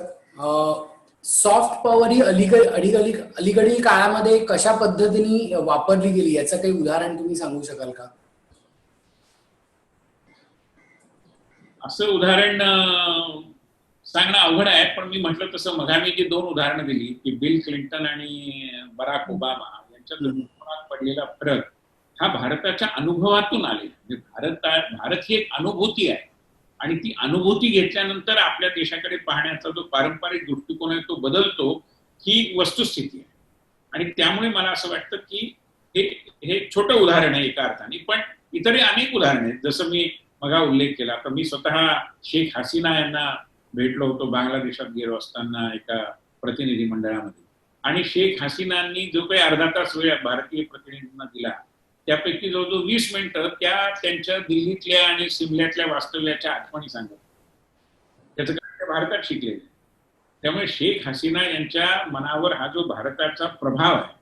सॉफ्ट पॉवर ही अलीकडील काळामध्ये कशा पद्धतीने वापरली गेली याचं काही उदाहरण तुम्ही सांगू शकाल का? असं उदाहरण सांगणं अवघड आहे, पण मी म्हटलं तसं मग मी जी 2 उदाहरणं दिली की बिल क्लिंटन आणि बराक ओबामा यांच्या दृष्टिकोनात पडलेला फरक हा भारताच्या अनुभवातून आलेला. म्हणजे भारत ही एक अनुभूती आहे आणि ती अनुभूती घेतल्यानंतर आपल्या देशाकडे पाहण्याचा जो पारंपरिक दृष्टिकोन आहे तो बदलतो, ही वस्तुस्थिती आहे. आणि त्यामुळे मला असं वाटतं की हे हे छोटं उदाहरण आहे एका अर्थाने, पण इतरही अनेक उदाहरण आहेत. जसं मी मगा उल्लेख केला, तर मी स्वतः शेख हसीना यांना भेटलो होतो बांगलादेशात गेलो असताना एका प्रतिनिधी मंडळामध्ये, आणि शेख हसीनांनी जो काही अर्धा तास वेळ भारतीय प्रतिनिधींना दिला त्यापैकी जवळजवळ 20 मिनिटं त्यांच्या दिल्लीतल्या आणि सिमल्यातल्या वास्तव्याच्या आठवणी सांगत. त्याचं कारण ते भारतात शिकलेले. त्यामुळे शेख हसीना यांच्या मनावर हा जो भारताचा प्रभाव आहे,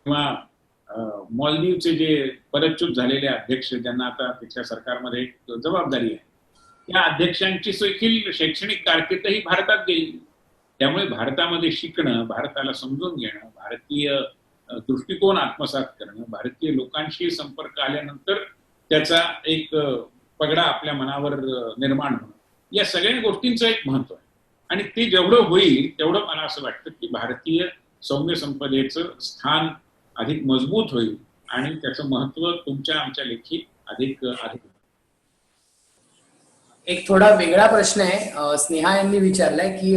किंवा मालदीवचे जे पदच्युत झालेले अध्यक्ष ज्यांना आता तिथल्या सरकारमध्ये एक जबाबदारी आहे, त्या अध्यक्षांची देखील शैक्षणिक कारकीर्द ही भारतात गेली. त्यामुळे भारतामध्ये शिकणं, भारताला समजून घेणं, भारतीय दृष्टिकोन आत्मसात करणं, भारतीय लोकांशी संपर्क आल्यानंतर त्याचा एक पगडा आपल्या मनावर निर्माण होणं, या सगळ्या गोष्टींचं एक महत्व आहे. आणि ते जेवढं होईल तेवढं मला असं वाटतं की भारतीय सौम्य संपदेचं स्थान अधिक मजबूत होईल आणि त्याचं महत्व तुमच्या आमच्या लेखी अधिक अधिक. एक थोडा वेगळा प्रश्न आहे, स्नेहा यांनी विचारलाय की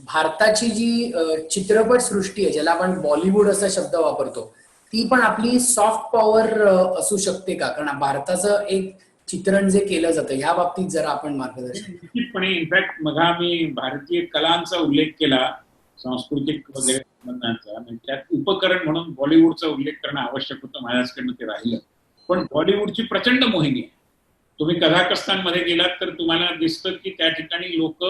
भारताची जी चित्रपट सृष्टी आहे, ज्याला आपण बॉलिवूड असा शब्द वापरतो, ती पण आपली सॉफ्ट पॉवर असू शकते का? कारण भारताचं एक चित्रण जे केलं जातं ह्या बाबतीत जरा आपण मार्गदर्शन. निश्चितपणे. इनफॅक्ट मग मी भारतीय कलांचा उल्लेख केला, सांस्कृतिक वगैरे संबंधांचा, त्यात उपकरण म्हणून बॉलिवूडचा उल्लेख करणं आवश्यक होतं, माझ्याकडनं ते राहिलं. पण बॉलिवूडची प्रचंड मोहिनी आहे. तुम्ही कझाकस्तानमध्ये गेलात तर तुम्हाला दिसतं की त्या ठिकाणी लोक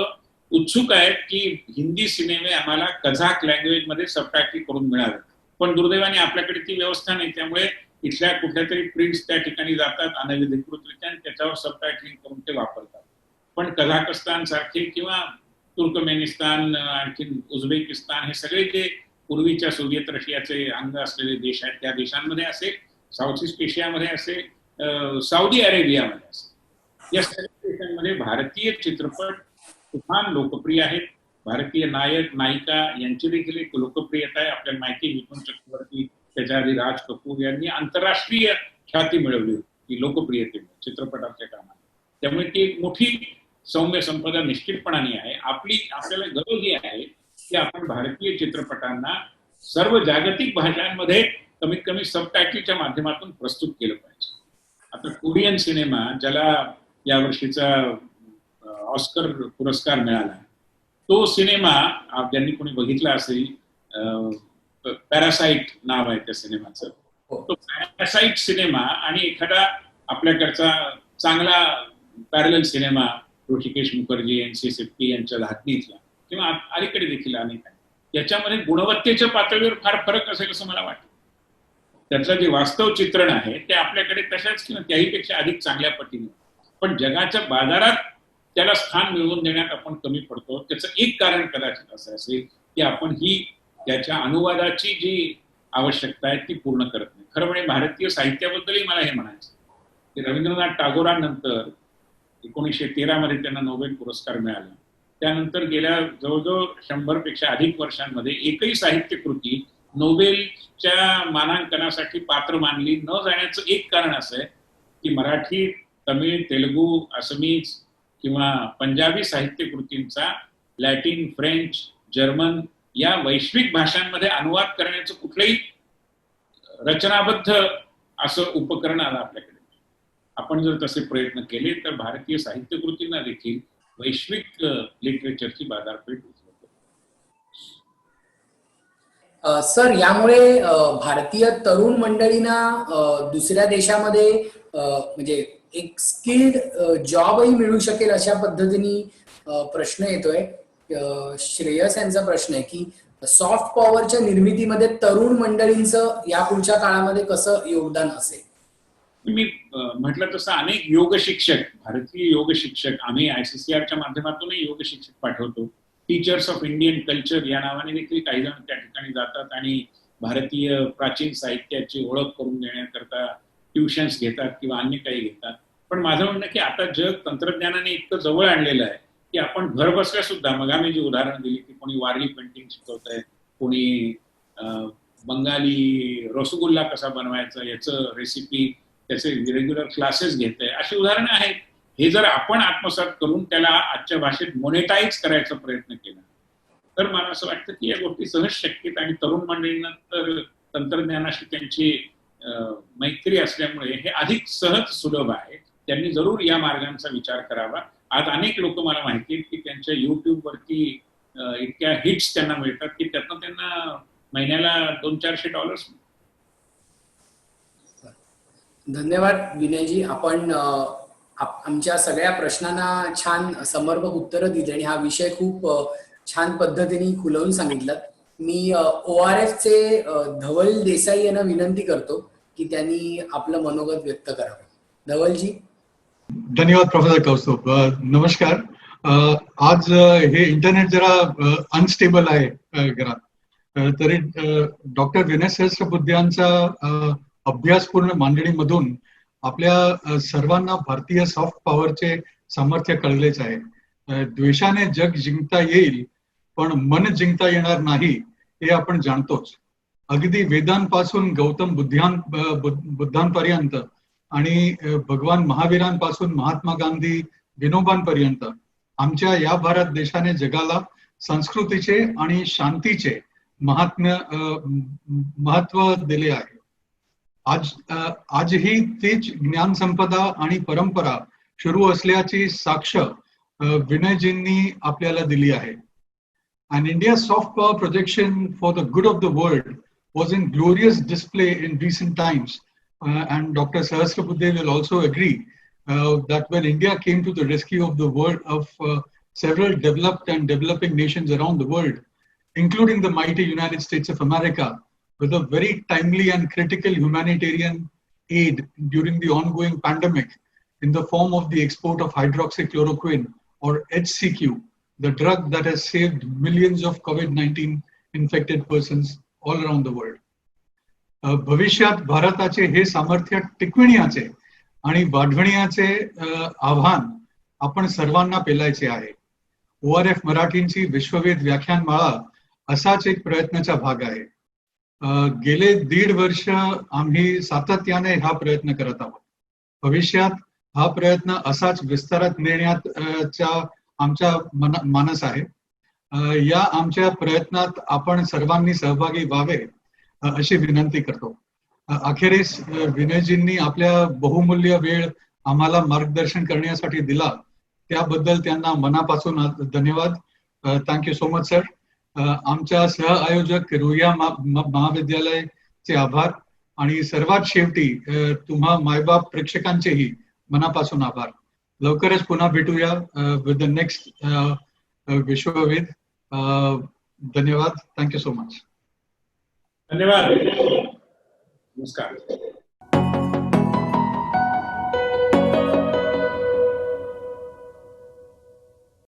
उत्सुक आहेत की हिंदी सिनेमे आम्हाला कझाक लँग्वेज मध्ये सबटायटल करून मिळावे, पण दुर्दैवाने आपल्याकडे ती व्यवस्था नाही. त्यामुळे इथल्या कुठल्या तरी प्रिंट्स त्या ठिकाणी जातात अनधिकृतरित्या आणि त्याच्यावर सबटायटलिंग करून ते वापरतात. पण कझाकस्तान सारखे किंवा तुर्कमेनिस्तान, आणखी उझबेकिस्तान, हे सगळे जे पूर्वीच्या सोव्हिएत रशियाचे अंग असलेले देश आहेत, त्या देशांमध्ये असेल, साऊथ ईस्ट एशियामध्ये असेल, सौदी अरेबियामध्ये असेल, या सगळ्या देशांमध्ये भारतीय चित्रपट तुफान लोकप्रिय आहेत. भारतीय नायक नायिका यांची देखील एक लोकप्रियता आहे. आपल्याला माहिती आहे मिथुन चक्रवर्ती, त्याच्या आधी राज कपूर यांनी आंतरराष्ट्रीय ख्याती मिळवली होती लोकप्रियतेने चित्रपटाच्या कामात. त्यामुळे ती एक मोठी सौम्य संपदा निश्चितपणाने आहे. आपल्याला गरज ही आहे की आपण भारतीय चित्रपटांना सर्व जागतिक भाषांमध्ये कमीत कमी सबटायटलच्या माध्यमातून प्रस्तुत केलं पाहिजे. आता कोरियन सिनेमा, ज्याला यावर्षीचा ऑस्कर पुरस्कार मिळाला, तो सिनेमा ज्यांनी कोणी बघितला असेल, पॅरासाइट नाव आहे त्या सिनेमाचं, तो पॅरासाइट सिनेमा आणि एखादा आपल्याकडचा चांगला parallel cinema Hrishikesh Mukherjee, NC Setty यांच्या धाटणीतला किंवा अलीकडे देखील अनेक आहे, याच्यामध्ये गुणवत्तेच्या पातळीवर फार फरक असेल असं मला वाटतं. त्यातलं जे वास्तव चित्रण आहे ते आपल्याकडे तशाच किंवा त्याहीपेक्षा अधिक चांगल्या पटीने, पण जगाच्या बाजारात त्याला स्थान मिळवून देण्यात आपण कमी पडतो. त्याचं एक कारण कदाचित असं असेल की आपण ही त्याच्या अनुवादाची जी आवश्यकता आहे ती पूर्ण करत नाही. खरं म्हणजे भारतीय साहित्याबद्दलही मला हे म्हणायचं की रवींद्रनाथ टागोरांनंतर 1913 मध्ये त्यांना नोबेल पुरस्कार मिळाला. त्यानंतर गेल्या जवळजवळ 100 पेक्षा अधिक वर्षांमध्ये एकही साहित्य कृती नोबेलच्या मानांकनासाठी पात्र मानली न जाण्याचं एक कारण असं आहे की मराठी, तमिळ, तेलुगू, आसामीज किंवा पंजाबी साहित्य कृतींचा लॅटिन, फ्रेंच, जर्मन या वैश्विक भाषांमध्ये अनुवाद करण्याचं कुठलंही रचनाबद्ध असं उपकरण आलं आपल्याकडे. आपण जर तसे प्रयत्न केले तर भारतीय साहित्य कृतींना देखील वैश्विक लिटरेचरची बाजारपेठ उपलब्ध. सर, यामुळे भारतीय तरुण मंडळींना दुसऱ्या देशामध्ये म्हणजे एक स्किल्ड जॉबही मिळू शकेल अशा पद्धतीने प्रश्न येतोय. श्रेयस यांचा प्रश्न आहे की सॉफ्ट पॉवरच्या निर्मितीमध्ये तरुण मंडळींचं या पुढच्या काळामध्ये कसं योगदान असेल? मी म्हटलं तसं अनेक योग शिक्षक, भारतीय योग शिक्षक, आम्ही ICCRच्या माध्यमातूनही योग शिक्षक पाठवतो. टीचर्स ऑफ इंडियन कल्चर या नावाने देखील काही जण त्या ठिकाणी जातात आणि भारतीय प्राचीन साहित्याची ओळख करून देण्याकरता ट्युशन्स घेतात किंवा अन्य काही घेतात. पण माझं म्हणणं की आता जग तंत्रज्ञानाने इतकं जवळ आणलेलं आहे की आपण घर बसल्या सुद्धा, मग आम्ही जी उदाहरण दिली की कोणी वारली पेंटिंग शिकवत आहे, कोणी बंगाली रसगुल्ला कसा बनवायचा याचं रेसिपी, त्याचे रेग्युलर क्लासेस घेत आहे, अशी उदाहरणं आहेत. हे जर आपण आत्मसात करून त्याला आजच्या भाषेत मोनेटाईज करायचा प्रयत्न केला तर मला असं वाटतं की या गोष्टी सहज शक्य आहेत. आणि तरुण मंडळींना तर तंत्रज्ञानाशी त्यांची मैत्री असल्यामुळे हे अधिक सहज सुलभ आहे. त्यांनी जरूर या मार्गांचा विचार करावा. आज अनेक लोक मला माहिती आहेत की त्यांच्या युट्यूबवरती इतक्या हिट्स त्यांना मिळतात की त्यातनं त्यांना महिन्याला $200-400. धन्यवाद विनयजी. आपण आमच्या सगळ्या प्रश्नांना छान समर्पक उत्तरं दिली आणि हा विषय खूप छान पद्धतीने खुलवून सांगितलं. मी ORF चे धवल देसाई यांना विनंती करतो की त्यांनी आपलं मनोगत व्यक्त करावं. धवलजी. धन्यवाद प्रोफेसर कौस्तुभ. नमस्कार. आज हे इंटरनेट जरा अनस्टेबल आहे घरात, तरी डॉक्टर विनय सहस्त्रबुद्धे यांचा अभ्यासपूर्ण मांडणीमधून आपल्या सर्वांना भारतीय सॉफ्ट पॉवरचे सामर्थ्य कळलेच आहे. द्वेषाने जग जिंकता येईल पण मन जिंकता येणार नाही हे आपण जाणतोच. अगदी वेदांपासून गौतम बुद्धांपर्यंत आणि भगवान महावीरांपासून महात्मा गांधी विनोबांपर्यंत आमच्या या भारत देशाने जगाला संस्कृतीचे आणि शांतीचे महत्व दिले आहे. आजही तीच ज्ञान संपदा आणि परंपरा सुरू असल्याची साक्ष विनयजींनी आपल्याला दिली आहे. And India's soft power projection for the good of the world was in glorious display in recent times. And Dr. Sahasrabuddhe will also agree that when India came to the rescue of the world of several developed and developing nations around the world, including the mighty United States of America, with a very timely and critical humanitarian aid during the ongoing pandemic in the form of the export of hydroxychloroquine or HCQ, the drug that has saved millions of COVID-19 infected persons all around the world. भविष्यात भारताचे हे सामर्थ्य टिकविण्याचे आणि वाढविण्याचे आव्हान आपण सर्वांना पेलायचे आहे. ORF मराठींची विश्ववेध व्याख्यानमाळा असाच एक प्रयत्नाचा भाग आहे. गेले 1.5 वर्ष आम्ही सातत्याने हा प्रयत्न करत आहोत. भविष्यात हा प्रयत्न असाच विस्तारात नेण्याचा आमचा मानस आहे. या आमच्या प्रयत्नात आपण सर्वांनी सहभागी व्हावे अशी विनंती करतो. अखेरीस विनयजींनी आपल्या बहुमूल्य वेळ आम्हाला मार्गदर्शन करण्यासाठी दिला त्याबद्दल त्यांना मनापासून धन्यवाद. Thank you so much sir. आमच्या सहआयोजक रुईया महाविद्यालयाचे आभार आणि सर्वात शेवटी तुम्हा मायबाप प्रेक्षकांचेही मनापासून आभार. लवकरच पुन्हा भेटूया विथ द नेक्स्ट विश्ववेध. धन्यवाद. Thank you so much. धन्यवाद. नमस्कार.